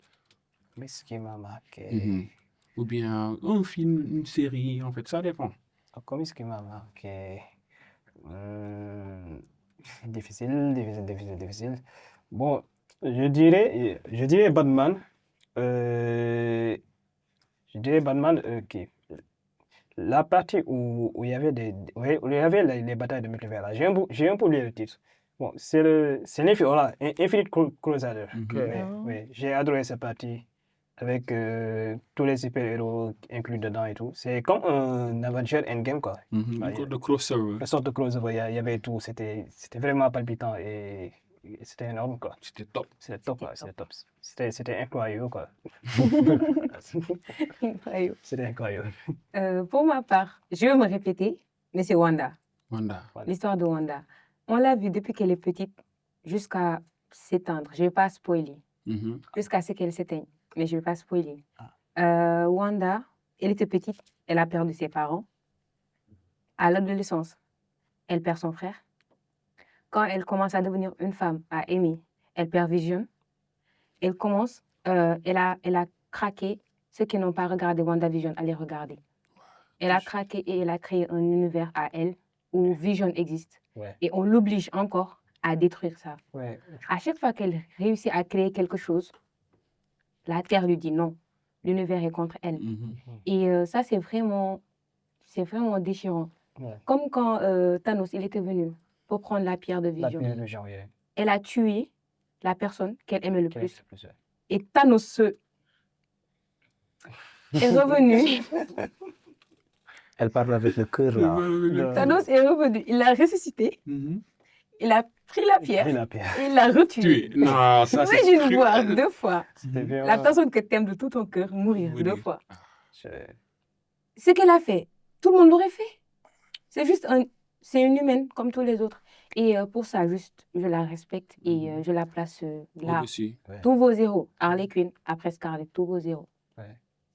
Mais ce qui m'a marqué. Ou bien un film, une série, en fait, ça dépend. Comme ce qui m'a marqué. Difficile. Bon, je dirais Batman. Je dirais Batman, ok. La partie où il y avait où il y avait les batailles de multivers là. J'ai un peu oublié le titre. Bon, c'est voilà, Infinite Crusader. Oui, j'ai adoré cette partie avec tous les super-héros inclus dedans et tout. C'est comme un Avenger Endgame, quoi. De crossover. Une sorte de crossover, il y avait tout. C'était vraiment palpitant et c'était énorme, quoi. C'était top. C'était top, quoi. C'était top. C'était incroyable, quoi. Incroyable. C'était incroyable. Pour ma part, je vais me répéter, mais c'est Wanda. Wanda. L'histoire de Wanda. On l'a vue depuis qu'elle est petite jusqu'à s'éteindre. Je ne vais pas spoiler. Jusqu'à ce qu'elle s'éteigne. Mais je ne vais pas spoiler. Wanda, elle était petite. Elle a perdu ses parents. À l'adolescence, elle perd son frère. Quand elle commence à devenir une femme, à aimer, elle perd Vision. Elle commence, elle a craqué. Ceux qui n'ont pas regardé WandaVision, allez regarder. Elle a craqué et elle a créé un univers à elle où Vision existe. Ouais. Et on l'oblige encore à détruire ça. Ouais. À chaque fois qu'elle réussit à créer quelque chose, la Terre lui dit non. L'univers est contre elle. Et ça, c'est vraiment déchirant. Ouais. Comme quand Thanos, il était venu pour prendre la pierre de La vision. pierre de genre, yeah. Elle a tué la personne qu'elle aimait le Quel est plus. le plus, ouais. Et Thanos est revenu. Elle parle avec le cœur là. Le- Thanos est revenu. Il l'a ressuscité. Mhm. Il a pris la pierre. Et la pierre. Et il l'a retué. Tu es... Non, ça c'est Imagine voir cruel. 2 fois C'était bien. la personne que tu aimes de tout ton cœur mourir Mourir. 2 fois. Je- Ce qu'elle a fait, tout le monde l'aurait fait. C'est une humaine comme tous les autres. Et pour ça, juste, je la respecte et je la place là. Au-dessus. Tous vos héros. Harley Quinn, après Scarlett, tous vos héros.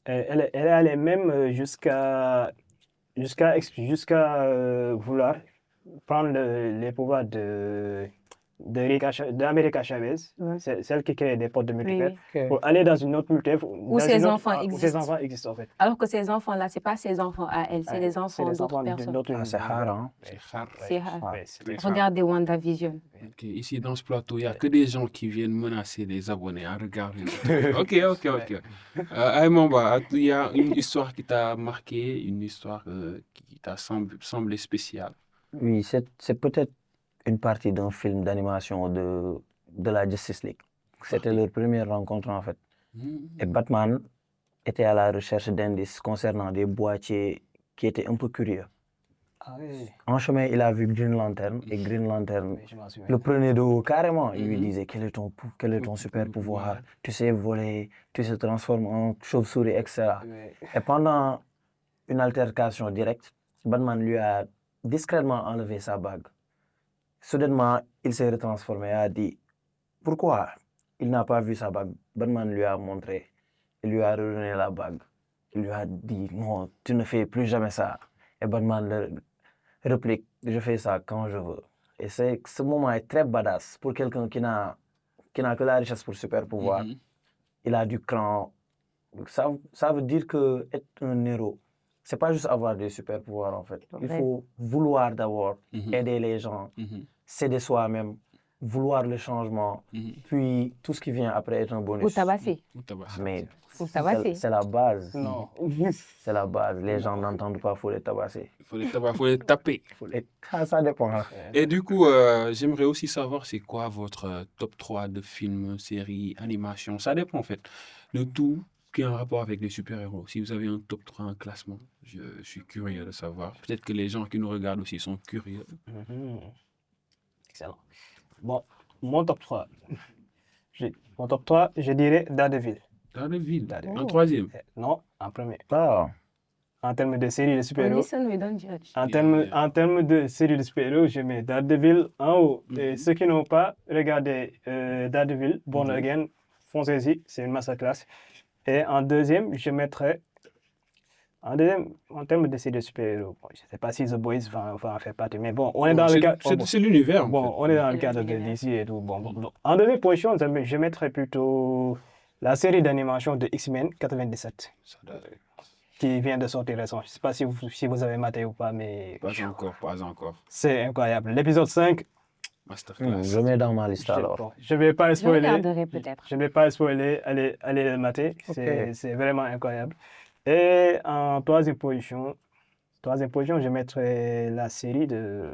Elle est allée même jusqu'à vouloir prendre les pouvoirs d'America Chavez, Ouais. celle qui crée des portes de multivers, Oui. pour aller dans une autre multivers Où ses enfants où ses existent. enfants existent en fait. Alors que ces enfants-là, ce n'est pas ses enfants à elle, c'est Ouais, les enfants d'autres personnes. d'autres C'est rare, hein. C'est rare. C'est rare. Ouais, c'est Ouais. Regardez WandaVision. Ok, ici dans ce plateau, il n'y a que des gens qui viennent menacer les abonnés à regarder. Ok. Aymamba, il y a une histoire qui t'a marqué, une histoire qui t'a semblé spéciale. Oui, c'est peut-être une partie d'un film d'animation de la Justice League. C'était leur première rencontre en fait. Et Batman était à la recherche d'indices concernant des boîtiers qui étaient un peu curieux. Ah oui, En chemin, il a vu Green Lantern et Green Lantern je m'en souviens. le prenait de haut carrément. Il lui Mhm. disait quel est ton super pouvoir? Tu sais voler, tu te transformes en chauve-souris, etc. Ouais. Et pendant une altercation directe, Batman lui a discrètement enlevé sa bague. Soudainement, il s'est retransformé et a dit pourquoi il n'a pas vu sa bague. Batman lui a montré, il lui a redonné la bague. Il lui a dit non, tu ne fais plus jamais ça. Et Batman le réplique, je fais ça quand je veux. Et ce moment est très badass pour quelqu'un qui n'a que la richesse pour super pouvoir. Mhm. Il a du cran. Ça veut dire que être un héros, c'est pas juste avoir des super pouvoirs en fait. Il Ouais. faut vouloir d'abord Mhm. aider les gens, Mhm. s'aider soi-même, vouloir le changement, Mhm. puis tout ce qui vient après est un bonus. Ou tabasser. Ou tabac. Mais Ou tabasser. c'est la base. Non. C'est la base. Les gens n'entendent pas, il faut les tabasser. Il faut les taper. Ça dépend. Hein. Et du coup, j'aimerais aussi savoir c'est quoi votre top 3 de films, séries, animations. Ça dépend en fait de tout qui a un rapport avec les super-héros. Si vous avez un top 3, un classement, je suis curieux de savoir. Peut-être que les gens qui nous regardent aussi sont curieux. Mhm. Excellent. Bon, mon top 3. Mon top 3, je dirais Daredevil. Daredevil, Daredevil. en troisième. Non, en premier. Ah, En termes de série de On super-héros, listen, we don't judge. en termes de série de super-héros, je mets Daredevil en haut. Et ceux qui n'ont pas regardé Daredevil, Born Again, foncez-y, c'est une masterclass. Et en deuxième, je mettrais. En termes de série de super-héros, bon, je ne sais pas si The Boys va en faire partie, mais bon, on est dans le cadre. C'est l'univers. en Bon, fait. on est dans le C'est cadre de l'univers. DC et tout. Bon. En deuxième position, je mettrais plutôt la série d'animation de X-Men 97, Ça doit- qui vient de sortir récent. Je ne sais pas si vous avez maté ou pas, mais Pas encore. c'est incroyable. L'épisode 5, Masterclass. je mets dans ma liste alors. bon, je ne vais pas le Je spoiler. regarderai peut-être. Je ne vais pas le spoiler. Allez le mater. C'est vraiment incroyable. Et en troisième position, je mettrais la série de.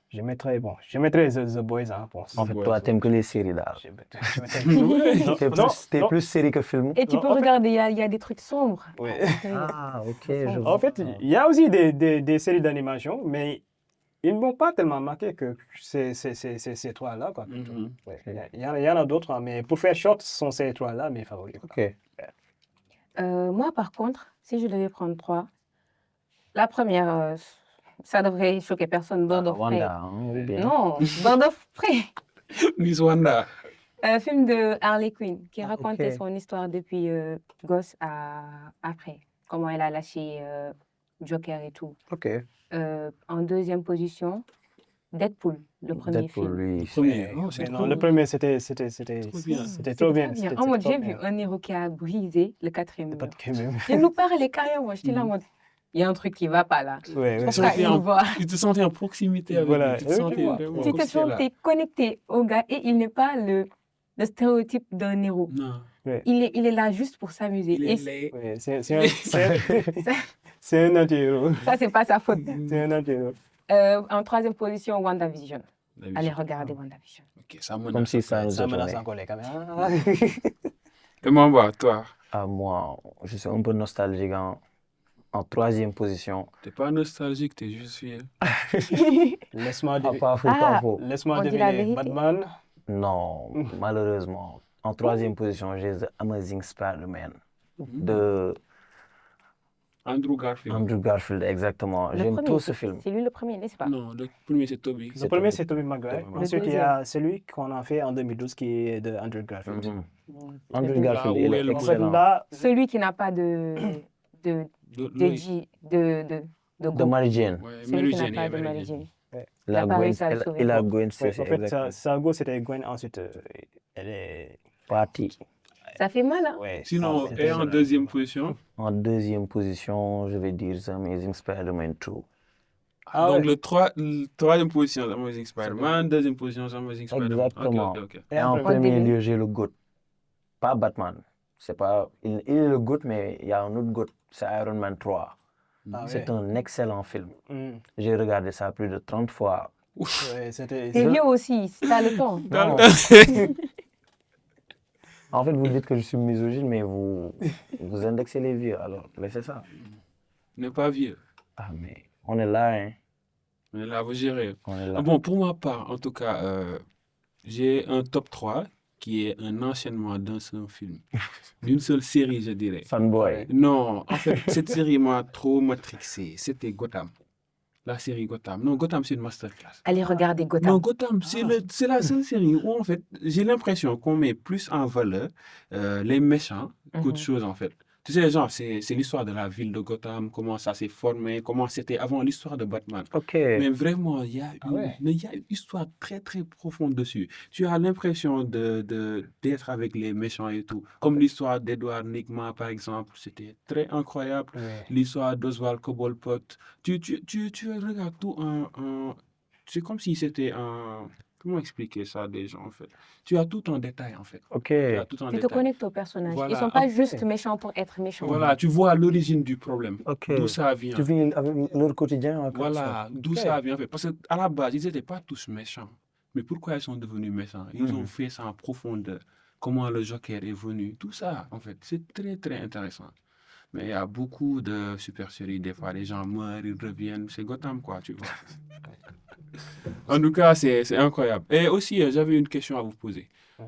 Je mettrais The Boys. Hein, bon, En fait, Ouais, toi, ouais. t'aimes que les séries là. je mettrais- T'es non. plus série que film. Et tu Non, peux en fait- regarder, il y a des trucs sombres. Ouais. Ah, ok, je vois. En fait, il y a aussi des séries d'animation, mais ils ne m'ont pas tellement marqué que ces trois-là. Quoi. Mhm. Ouais. Il y en a d'autres, hein, mais pour faire short, ce sont ces trois-là mes favoris. Ok. Moi, par contre, si je devais prendre 3, la première, ça devrait choquer personne, Bird of Prey. Wanda, hein, ou bien. Non, Bird of Prey. Miss Wanda. Un film de Harley Quinn qui Ah, racontait ok. son histoire depuis gosse après. Comment elle a lâché Joker et tout. Ok. En deuxième position, Deadpool, le premier Deadpool, film. lui. Premier. Oh, Mais c'est non, trop le premier, c'était bien. trop bien. Très C'était En mode, trop j'ai vu bien. un héros qui a brisé le quatrième C'est pas mur. de crime. Il nous parlait carrément. J'étais là en mode, il y a un truc qui va pas là. Ouais, ouais. Pourquoi il nous voit? Tu te sentais en proximité avec Voilà. lui. Tu te sentais Ouais. vraiment Tu comme te si là. sentais connecté au gars et il n'est pas le stéréotype d'un héros. Non. Il est là juste pour s'amuser. Il Et est laid. Ouais, C'est un anti-héros. Ça, c'est pas sa faute. C'est un anti-héros. En troisième position, WandaVision. David. Allez regarder WandaVision. Ok, ça menace. Comme si ça nous Ça menace étonnait. encore les caméras. Et Mamba, toi, Ah, moi, je suis un peu nostalgique en troisième position. t'es pas nostalgique, t'es juste fier. Laisse-moi Ah, pas faux, Ah. pas faux. laisse-moi On dit la deviner. vérité. Batman. Non, malheureusement. En troisième position, j'ai The Amazing Spider-Man de Andrew Garfield. Andrew Garfield, exactement. Le J'aime premier, trop ce film. c'est lui le premier, n'est-ce pas? Non, le premier c'est Toby. Le C'est premier, Tobey. c'est Tobey Maguire. Tobey Ensuite, il y Maguire. a celui qu'on a fait en 2012 qui est de Andrew Garfield. Mhm. Mm. Andrew C'est Garfield, où il est est le En fait, excellent. là, celui qui n'a pas de De, de G- de De go. Mary Jane. Ouais, Celui Mary qui n'a Jane, pas yeah, de Mary Mary Jane. Jane. Il a pas Gwen, réussi à le sauver. il a Bon. Gwen ouais, Stacy, en fait, exactement. sa go, c'était Gwen. Ensuite, elle est. Parti. Ça fait mal, hein? Ouais, Sinon, ça, et en deuxième position, En deuxième position, je vais dire The Amazing Spider-Man 2. Ah donc ouais. le troisième position, c'est Amazing Spider-Man, deuxième position, c'est Amazing Spider-Man. Exactement. Ok, ok, ok. Et Et en après, premier début. lieu, j'ai le GOAT. Pas Batman. C'est pas, il est le GOAT, mais il y a un autre GOAT. C'est Iron Man 3. ah C'est ouais. un excellent film. Hmm. J'ai regardé ça plus de 30 fois. Ouais, c'était. T'es vieux aussi, si t'as le temps. Non. En fait, vous dites que je suis misogyne, mais vous indexez les vieux. Alors, laissez ça. N'est pas vieux. Ah, mais on est là, hein. On est là, vous gérez. On est là. Bon, pour ma part, en tout cas, j'ai un top 3 qui est un enchaînement d'un seul film. D'une seule série, je dirais. Fanboy. Non, en fait, cette série m'a trop matrixé. C'était Gotham. La série Gotham. Non, Gotham, c'est une masterclass. Allez regarder Gotham. Non, Gotham, c'est la seule série où, en fait, j'ai l'impression qu'on met plus en valeur les méchants qu'autre Mhm. chose, en fait. Tu sais, genre, c'est l'histoire de la ville de Gotham, comment ça s'est formé, comment c'était avant l'histoire de Batman. Ok. Mais vraiment, il y a Ah ouais. il y a une histoire très, très profonde dessus. Tu as l'impression d'être avec les méchants et tout. Comme l'histoire d'Edward Nygma, par exemple, c'était très incroyable. Ouais. L'histoire d'Oswald Cobblepot. Tu regardes tout c'est comme si c'était un... Comment expliquer ça déjà, en fait? Tu as tout en détail, en fait. Ok. Tu as tout en Tu te détail. connectes aux personnages. Voilà. Ils sont pas Après- juste méchants pour être méchants. Voilà, tu vois l'origine du problème. Ok. D'où ça vient. Tu vis avec leur quotidien en quelque Voilà, d'où Ok. ça vient en fait. Parce qu'à la base, ils n'étaient pas tous méchants. Mais pourquoi ils sont devenus méchants? Ils ont Mhm. fait ça en profondeur. Comment le Joker est venu. Tout ça, en fait, c'est très, très intéressant. Mais il y a beaucoup de super séries. Des fois, les gens meurent, ils reviennent. C'est Gotham, quoi, tu vois. En tout cas, c'est incroyable. Et aussi, j'avais une question à vous poser. Ouais.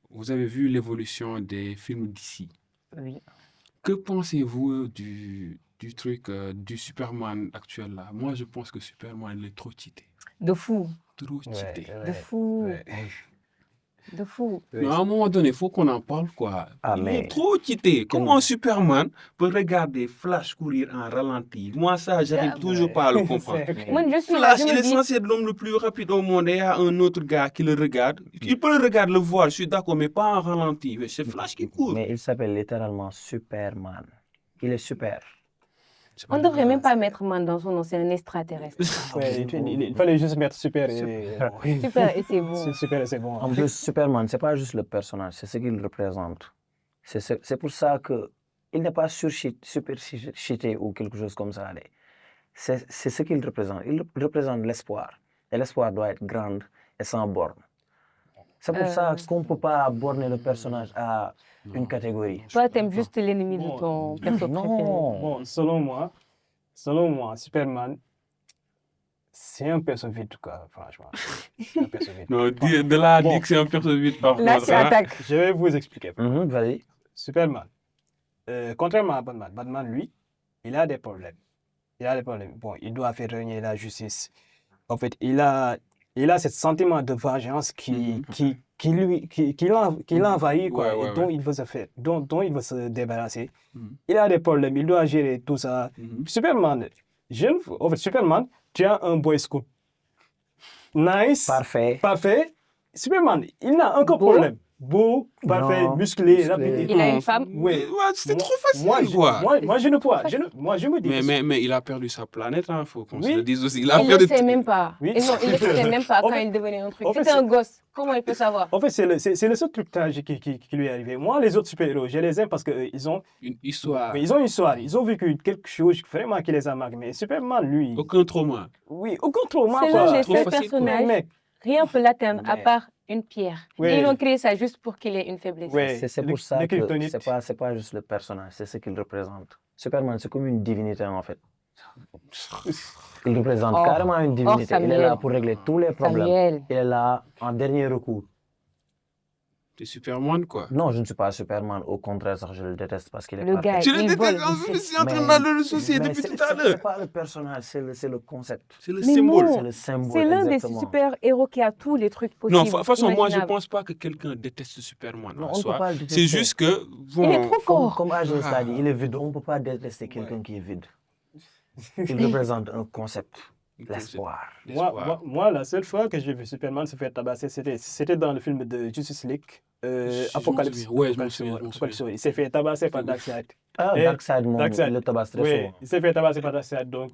Vous avez vu l'évolution des films d'ici. Oui. Que pensez-vous du truc du Superman actuel là? Moi, je pense que Superman il est trop cheaté. De fou. Trop cheaté. De fou. Ouais. De fou. Mais à un moment donné, il faut qu'on en parle quoi. Ah, Il mais- est trop cheaté. Comment Superman peut regarder Flash courir en ralenti? Moi, ça, j'arrive toujours pas à le comprendre. C'est- Moi, je suis là, Flash, je il me est dis, censé être l'homme le plus rapide au monde et il y a un autre gars qui le regarde. Il peut le regarder, le voir, je suis d'accord, mais pas en ralenti. Mais c'est Flash qui court. Mais il s'appelle littéralement Superman. Il est super. C'est on pas ne devrait grave. même pas mettre man dans son nom, c'est un extraterrestre. Ouais, il fallait juste mettre super et. Super, et c'est bon. C'est super et c'est bon. En plus, Superman, c'est pas juste le personnage, c'est ce qu'il représente. C'est pour ça que il n'est pas super cheaté ou quelque chose comme ça. Allez. C'est ce qu'il représente. Il représente l'espoir. Et l'espoir doit être grand et sans borne. C'est pour ça qu'on ne peut pas borner le personnage à une catégorie. Toi, t'aimes juste l'ennemi de Bon, ton perso préféré. Non. Bon, selon moi, Superman, c'est un perso vide, quoi, franchement. C'est un perso vide. Non, de là à Bon. dire que c'est un perso vide par Là, contre, tu hein. attaques. Je vais vous expliquer. Vas-y. Superman, contrairement à Batman, lui, il a des problèmes. Bon, il doit faire régner la justice. En fait, il a ce sentiment de vengeance qui l'envahit, quoi, Ouais, et dont ouais. il veut se faire, dont il veut se débarrasser. Mhm. Il a des problèmes, il doit gérer tout ça. Mhm. Superman, Superman, tu as un boy scout. Nice, Parfait. parfait. Superman, il n'a aucun Beau. problème. beau, parfait, Grand, musclé, musclé. rapide. Il a une femme. Oui. Ouais, c'était trop Moi, facile, quoi. moi, je ne vois. Moi, je me dis. Mais il a perdu sa planète, hein, faut qu'on se Oui. le dise aussi. Il a Il ne le perdu. sait même pas. Oui. Et non, il ne le savait même pas En quand fait- il devenait un truc. en fait, C'était un c'est- gosse. Comment il peut savoir? En fait, c'est le seul truc tragique qui lui est arrivé. Moi, les autres super-héros, je les aime parce qu'ils ont, Une histoire. ils ont une histoire. Ils ont vécu quelque chose vraiment qui les a marqués. Mais Superman, lui, Aucun trauma. oui, aucun trauma. C'est quoi. l'un des trop seuls facile, quoi. Mais personnages. mec, Rien peut l'atteindre à Mais- part une pierre. Ouais. Et ils ont créé ça juste pour qu'il ait une faiblesse. ouais, C'est le- pour ça le que kryptonite. c'est pas juste le personnage, c'est ce qu'il représente. Superman, c'est comme une divinité en fait. Il représente Oh. carrément une divinité. Il est Samuel. là pour régler tous les problèmes. Samuel. Il est là en dernier recours. C'est Superman, quoi. Non, je ne suis pas Superman. Au contraire, ça, je le déteste parce qu'il est Le parfait. gars, Tu le il détestes, vole. je me suis en train Mais- de le soucier mais depuis c'est- tout à c'est- l'heure. C'est pas le personnage, c'est le concept. C'est le Mais symbole. non. C'est le symbole. C'est l'un des exactement. super-héros qui a tous les trucs possibles. Non, de toute façon, moi, je ne imaginables. pense pas que quelqu'un déteste Superman Non, en on ne peut soi. pas le détester. C'est juste que, bon, Il est trop fort. Comme AG Ah. l'a dit, il est vide. On ne peut pas détester quelqu'un qui est vide. Il représente un concept, l'espoir. Moi, la seule fois que j'ai vu Superman se faire tabasser, c'était dans le film de Justice League, Je Apocalypse. m'en souviens. Ouais, je m'en Apocalypse, souviens, je m'en Apocalypse, souviens. il s'est fait tabasser par Darkseid. Ah, Et Darkseid, mon Darkseid. il le tabasse très Oui, souvent. il s'est fait tabasser par Darkseid, donc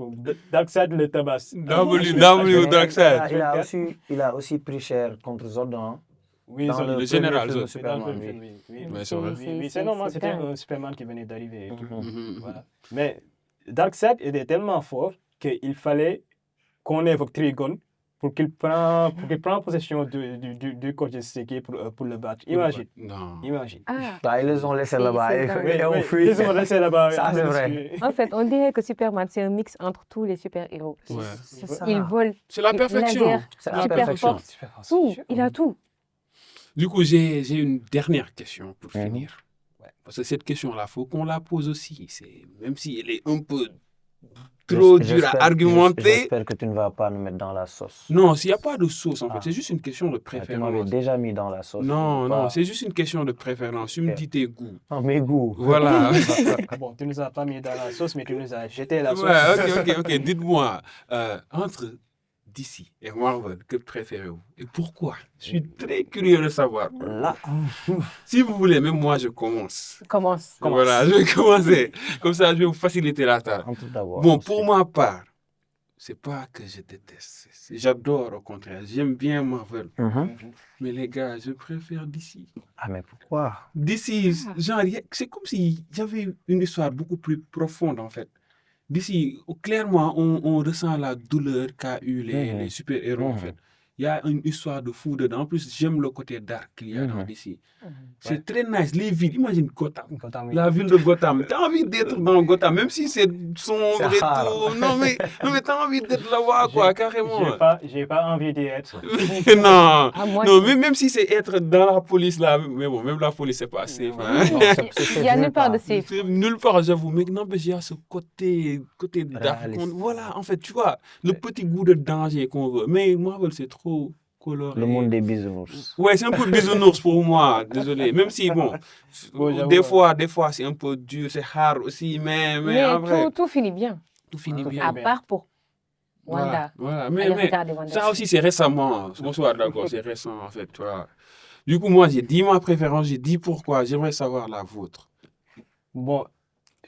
Darkseid le tabasse. W, Mais Darkseid. il a aussi pris cher contre Zordon. Oui, Dans ils ont- le Le général premier film de Zod. dans le Superman, film, oui. oui. Ouais, c'est vrai. Oui, c'est normal, c'est c'était dingue. un Superman qui venait d'arriver. et tout. Mhm. Voilà. Mais Darkseid était tellement fort qu'il fallait qu'on évoque Trigon pour qu'il prenne possession du corps de Seki pour le battre. Imagine. Non. Imagine. Ah. Bah, ils les ont laissés C'est- là-bas c'est et, dingue. et on Oui, fuit. ils ont laissé là-bas. Ça, c'est vrai. En fait, on dirait que Superman, c'est un mix entre tous les super-héros. Ouais. C'est ça. Il vole, C'est la il perfection. laser, C'est la super perfection. force, tout. Il a tout. Du coup, j'ai une dernière question pour Mhm. finir. Parce que cette question-là, il faut qu'on la pose aussi. Même si elle est un peu trop dure à argumenter. J'espère que tu ne vas pas nous mettre dans la sauce. Non, s'il n'y a pas de sauce, en fait, Ah. c'est juste une question de Tu m'avais préférence. déjà mis dans la sauce. Non, Pas- non, c'est juste une question de préférence. Tu me Ok. dis tes goûts. Non, mes goûts. Voilà. Bon, tu nous as pas mis dans la sauce, mais tu nous as jeté la sauce. Ouais, ok. Dites-moi, entre DC et Marvel, que préférez-vous et pourquoi? Je suis très curieux de savoir. Là, Si vous voulez, même moi, je commence. Commence. Voilà, je vais commencer. Comme ça, je vais vous faciliter la tâche. en tout d'abord. Bon, pour ma part, c'est pas que je déteste. J'adore, au contraire. J'aime bien Marvel. Mhm. Mais les gars, je préfère DC. Ah, mais pourquoi? DC, genre, c'est comme s'il y avait une histoire beaucoup plus profonde, en fait. DC, clairement, on ressent la douleur qu'a eu les super-héros, en Mhm. fait. Il y a une histoire de fou dedans. En plus, j'aime le côté dark qu'il y a dans Mhm. DC. C'est très nice. Les villes, imagine Gotham. Gotham, oui. La ville de Gotham. T'as envie d'être dans Gotham, même si c'est sombre C'est et rare. tout. Non, mais t'as envie d'être là-bas, quoi, carrément. J'ai pas envie d'y être. Non, Ah, moi, non, même si c'est être dans la police, là, mais bon, même la police, c'est pas safe. Hein. il y a nulle part de safe. C'est nulle part, j'avoue. Mais non, mais il y a ce côté dark. Réaliste. Voilà, en fait, tu vois, le petit goût de danger qu'on veut. Mais Marvel, c'est trop coloré. Le monde des bisounours. Ouais, c'est un peu bisounours pour moi, désolé. Même si, bon, Bon, j'avoue, des fois, c'est un peu dur, c'est hard aussi, mais en vrai, tout finit bien. tout finit tout bien. À bien. part pour Voilà, Wanda. voilà. Allez Mais regarder Wanda. ça aussi, c'est récemment. Bonsoir, d'accord, c'est récent, en fait, tu vois. Du coup, moi, j'ai dit ma préférence, j'ai dit pourquoi. J'aimerais savoir la vôtre. Bon,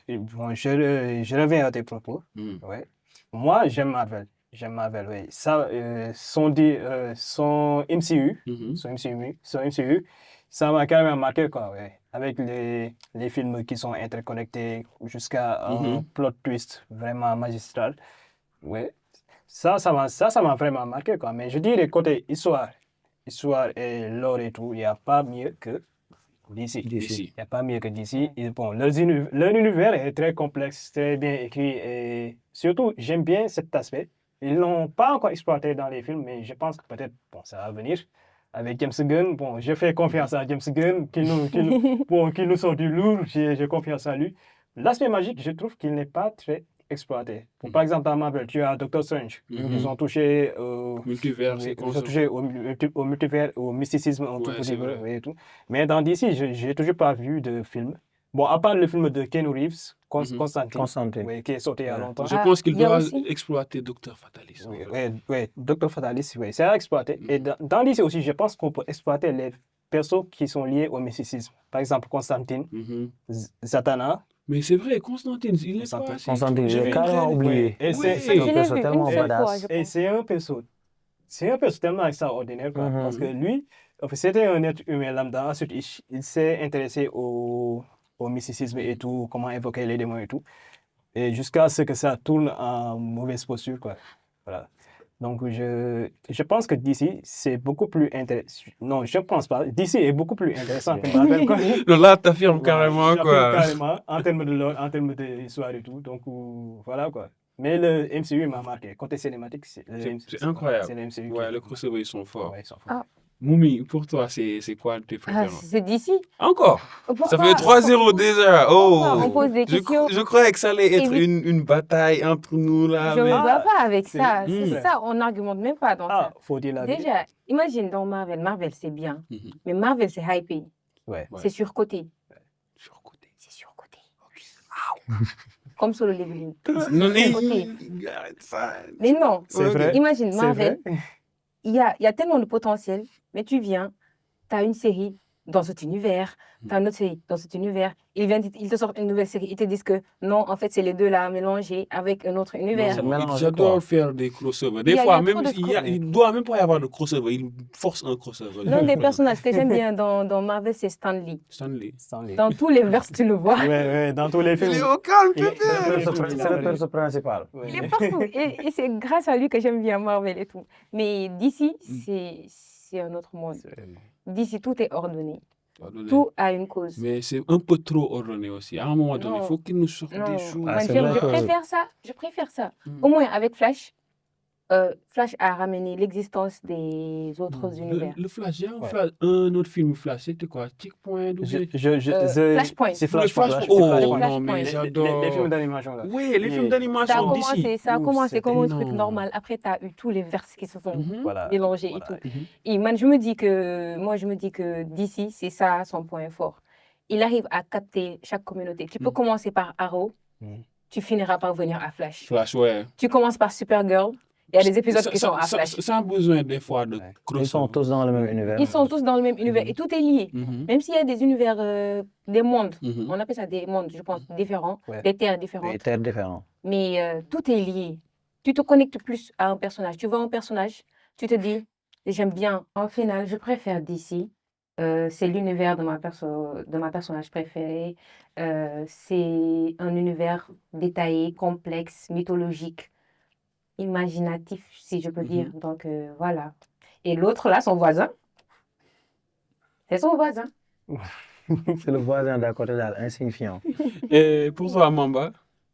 je reviens à tes propos. Hmm. Ouais. Moi, j'aime Marvel. J'aime Marvel, oui. Ça, son MCU, Mhm. son MCU, ça m'a carrément marqué, quoi, ouais. Avec les films qui sont interconnectés jusqu'à un Mhm. plot twist vraiment magistral. Ouais. Ça m'a vraiment marqué, quoi. Mais je dirais côté histoire et lore et tout, il n'y a pas mieux que DC. D'ici. Il n'y a pas mieux que DC. Et bon, leur univers est très complexe, très bien écrit. Et surtout, j'aime bien cet aspect. Ils ne l'ont pas encore exploité dans les films, mais je pense que peut-être bon, ça va venir. Avec James Gunn, bon, je fais confiance à James Gunn, qui nous sort du lourd, j'ai confiance à lui. L'aspect magique, je trouve qu'il n'est pas très exploité. Par exemple, dans Marvel, tu as Doctor Strange. Mhm. Ils ont touché au Multivers, oui, c'est ils comme ont ça. touché au multivers, au mysticisme, un tout Ouais, petit c'est peu, vrai. oui, et tout. Mais dans DC, je n'ai toujours pas vu de film. Bon, à part le film de Keanu Reeves, Mhm. Constantine, Constantine. oui, qui est sorti il y a Ouais. longtemps. Je Ah, pense qu'il il y a doit aussi- exploiter Dr. Fatalis. en Oui, fait. Dr. Fatalis, oui, c'est à exploiter. Et dans DC aussi, je pense qu'on peut exploiter les persos qui sont liés au mysticisme. Par exemple, Constantine, Mhm. Zatanna. Mais c'est vrai, Constantine, il est Constantine. pas... Constantine, je j'ai vais carrément le oublié. Ouais. Et Ouais. c'est Je l'ai vu tellement une seule fois, badass. je et pense. c'est un perso tellement extraordinaire, quoi. Parce que lui, en fait, c'était un être humain lambda. Ensuite, il s'est intéressé au mysticisme et tout, comment invoquer les démons et tout. Et jusqu'à ce que ça tourne en mauvaise posture, quoi. Voilà. Donc, je pense que DC, c'est beaucoup plus intéressant. Non, je ne pense pas. DC est beaucoup plus intéressant que Marvel, quoi. Non, là, t'affirmes Voilà, carrément, j'affirme quoi. carrément, en termes de lore, en termes d'histoire et tout. Donc, voilà, quoi. Mais le MCU m'a marqué. Côté cinématique, c'est C'est incroyable. c'est le MCU Ouais, qui... les crossover, ils sont forts. Ouais, ils sont forts. Ah, Moumi, pour toi, c'est quoi tes ah, préférences? c'est d'ici. Encore? Ça Pourquoi, fait 3-0 déjà. pourquoi on Oh! pose des questions? Je croyais que ça allait être Évite- une bataille entre nous, là, Je me mais... bats pas avec c'est- ça. Hmm. C'est ça, on n'argumente même pas dans Ah, ça. faut-il la vérité? Déjà, imagine dans Marvel. Marvel, c'est bien. Mhm. Mais Marvel, c'est hypé. Ouais. Ouais. C'est surcoté. Surcoté. C'est surcoté. Comme Solo Leveling. Non, mais... Surcoté. Arrête ça. Mais non. C'est Ok. vrai. Imagine C'est Marvel. vrai. Il y a tellement de potentiel, mais tu viens, tu as une série dans cet univers, tu as une autre série dans cet univers, ils te sortent une nouvelle série, ils te disent que non, en fait, c'est les deux là mélangés avec un autre univers. Non, mélange J'adore quoi. faire des crossovers. Il Des y a fois, trop même de il doit même pas y avoir de crossover. Il force un crossover. L'un des personnages que j'aime bien dans Marvel, c'est Stan Lee. Stanley. Stanley. Dans tous les vers, tu le vois. Ouais, dans tous les films. Il est au calme, Il est- pépé. C'est le perso principal. Ouais. Il est partout. Et c'est grâce à lui que j'aime bien Marvel et tout. Mais d'ici, c'est un autre monde. D'ici, tout est ordonné. Pardonnez. Tout a une cause. Mais c'est un peu trop ordonné aussi. À un moment donné, il Non. faut qu'il nous sorte Non, des choses. moi, c'est j'aime- vrai je que- préfère ça. Je préfère ça. Mm. Au moins, avec Flash, Flash a ramené l'existence des autres univers. Le Flash, il y a Ouais. un autre film Flash, c'était quoi? Checkpoint ou bien- Flashpoint. C'est Le Flashpoint. Flash- Flashpoint. Oh Flashpoint. non, mais Les- Les j'adore. films d'animation, là. Oui, les films Et- d'animation d'ici. Ça a Ouh, commencé comme un c'était- truc Non. normal. Après, tu as eu tous les vers qui se sont Mhm. Voilà. mélangés Voilà. et tout. Mhm. Et man, je me dis que d'ici, c'est ça son point fort. Il arrive à capter chaque communauté. Tu peux Mm. commencer par Arrow, Mm. tu finiras par venir à Flash. Flash, ouais. Tu commences par Supergirl, il y a des épisodes qui sont à ça, Flash. ça a besoin des fois de Ouais. Ils sont crossover. tous dans le même univers. Ils sont tous dans le même univers et tout est lié. Mhm. Même s'il y a des univers, des mondes, Mhm. on appelle ça des mondes, je pense, différents, Ouais. des terres différentes, Des terres différentes. mais tout est lié. Tu te connectes plus à un personnage. Tu vois un personnage, tu te dis, j'aime bien. En final, je préfère DC. C'est l'univers de ma personnage préféré. C'est un univers détaillé, complexe, mythologique, imaginatif, si je peux dire. Donc voilà. Et l'autre là, son voisin, c'est son voisin. C'est le voisin d'à côté là, insignifiant. Et pour toi, Mamba?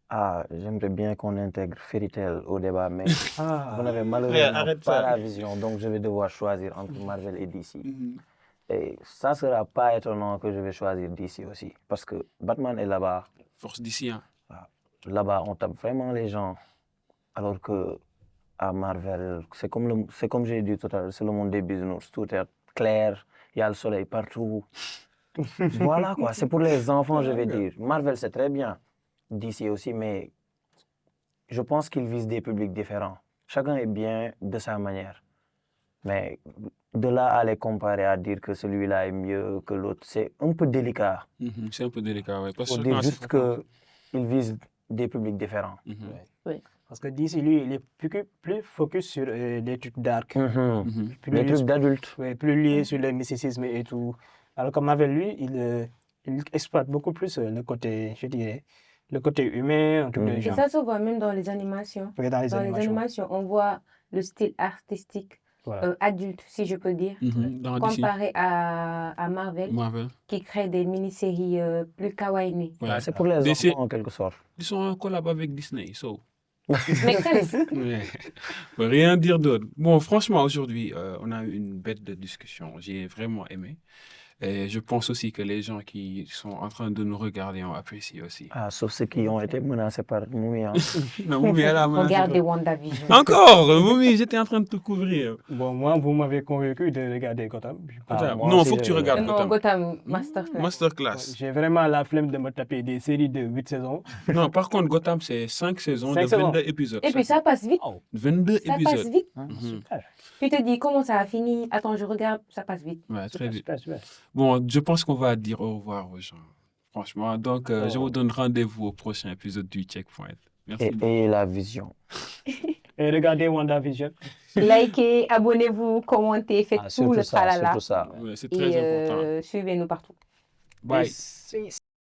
Ah, j'aimerais bien qu'on intègre Fairy Tail au débat, mais Ah. vous n'avez Frère, malheureusement arrête pas ça. la vision, donc je vais devoir choisir entre Marvel et DC. Mhm. Et ça sera pas étonnant que je vais choisir DC aussi, parce que Batman est là-bas. Force d'ici, hein. Là-bas, on tape vraiment les gens, alors que à Marvel, c'est comme j'ai dit tout à l'heure, c'est le monde des bisounours, tout est clair, il y a le soleil partout. Voilà quoi, c'est pour les enfants, je vais dire. Marvel, c'est très bien, DC aussi, mais je pense qu'ils visent des publics différents. Chacun est bien de sa manière. Mais de là à les comparer, à dire que celui-là est mieux que l'autre, c'est un peu délicat. Mhm. C'est un peu délicat, ouais. Parce Il faut que dire chacun a ses juste préférences. qu'ils visent des publics différents. Mhm. Parce que DC, lui, il est plus focus sur les trucs dark. Mhm. Plus Les lié trucs d'adultes. Ouais, plus lié sur le mysticisme et tout. Alors que Marvel, lui, il exploite beaucoup plus le côté, je dirais, le côté humain, un truc de Et genre. ça se voit même dans les animations. Ouais, dans les Dans les animations. animations, on voit le style artistique Voilà. adulte, si je peux dire, Mhm. Dans DC, comparé à Marvel, Marvel. qui crée des mini-séries plus kawaii. Ouais. Ah, c'est pour les DC, enfants en quelque sorte. ils sont en collab avec Disney, so. Make sense. Ouais. Faut rien dire d'autre. Bon, franchement, aujourd'hui, on a eu une bête de discussion. J'ai vraiment aimé. Et je pense aussi que les gens qui sont en train de nous regarder ont apprécié aussi. Ah, sauf ceux qui ont été menacés par Moumi. Hein. Non, Moumi, elle a menacé Regardez toi. WandaVision. Encore, Moumi, j'étais en train de te couvrir. Bon, moi, vous m'avez convaincu de regarder Gotham. Gotham. moi Non, aussi, faut que tu je regardes Non, Gotham. Gotham Masterclass. Masterclass. J'ai vraiment la flemme de me taper des séries de 8 saisons. Non, par contre, Gotham, c'est 5 saisons de 5 saisons. 22 épisodes. Et puis ça passe vite. Oh, 22 Ça passe épisodes. vite. Mhm. super. Tu te dis comment ça a fini. Attends, je regarde, ça passe vite. Ouais, très Super, vite. super, super. Bon, je pense qu'on va dire au revoir aux gens. Franchement, donc je vous Oh. donne rendez-vous au prochain épisode du Checkpoint. Merci. Et la vision. Et regardez WandaVision. Likez, abonnez-vous, commentez, faites tout Surtout le ça, tralala. surtout ça. Ouais, c'est très Et important. suivez-nous partout. Bye. Peace.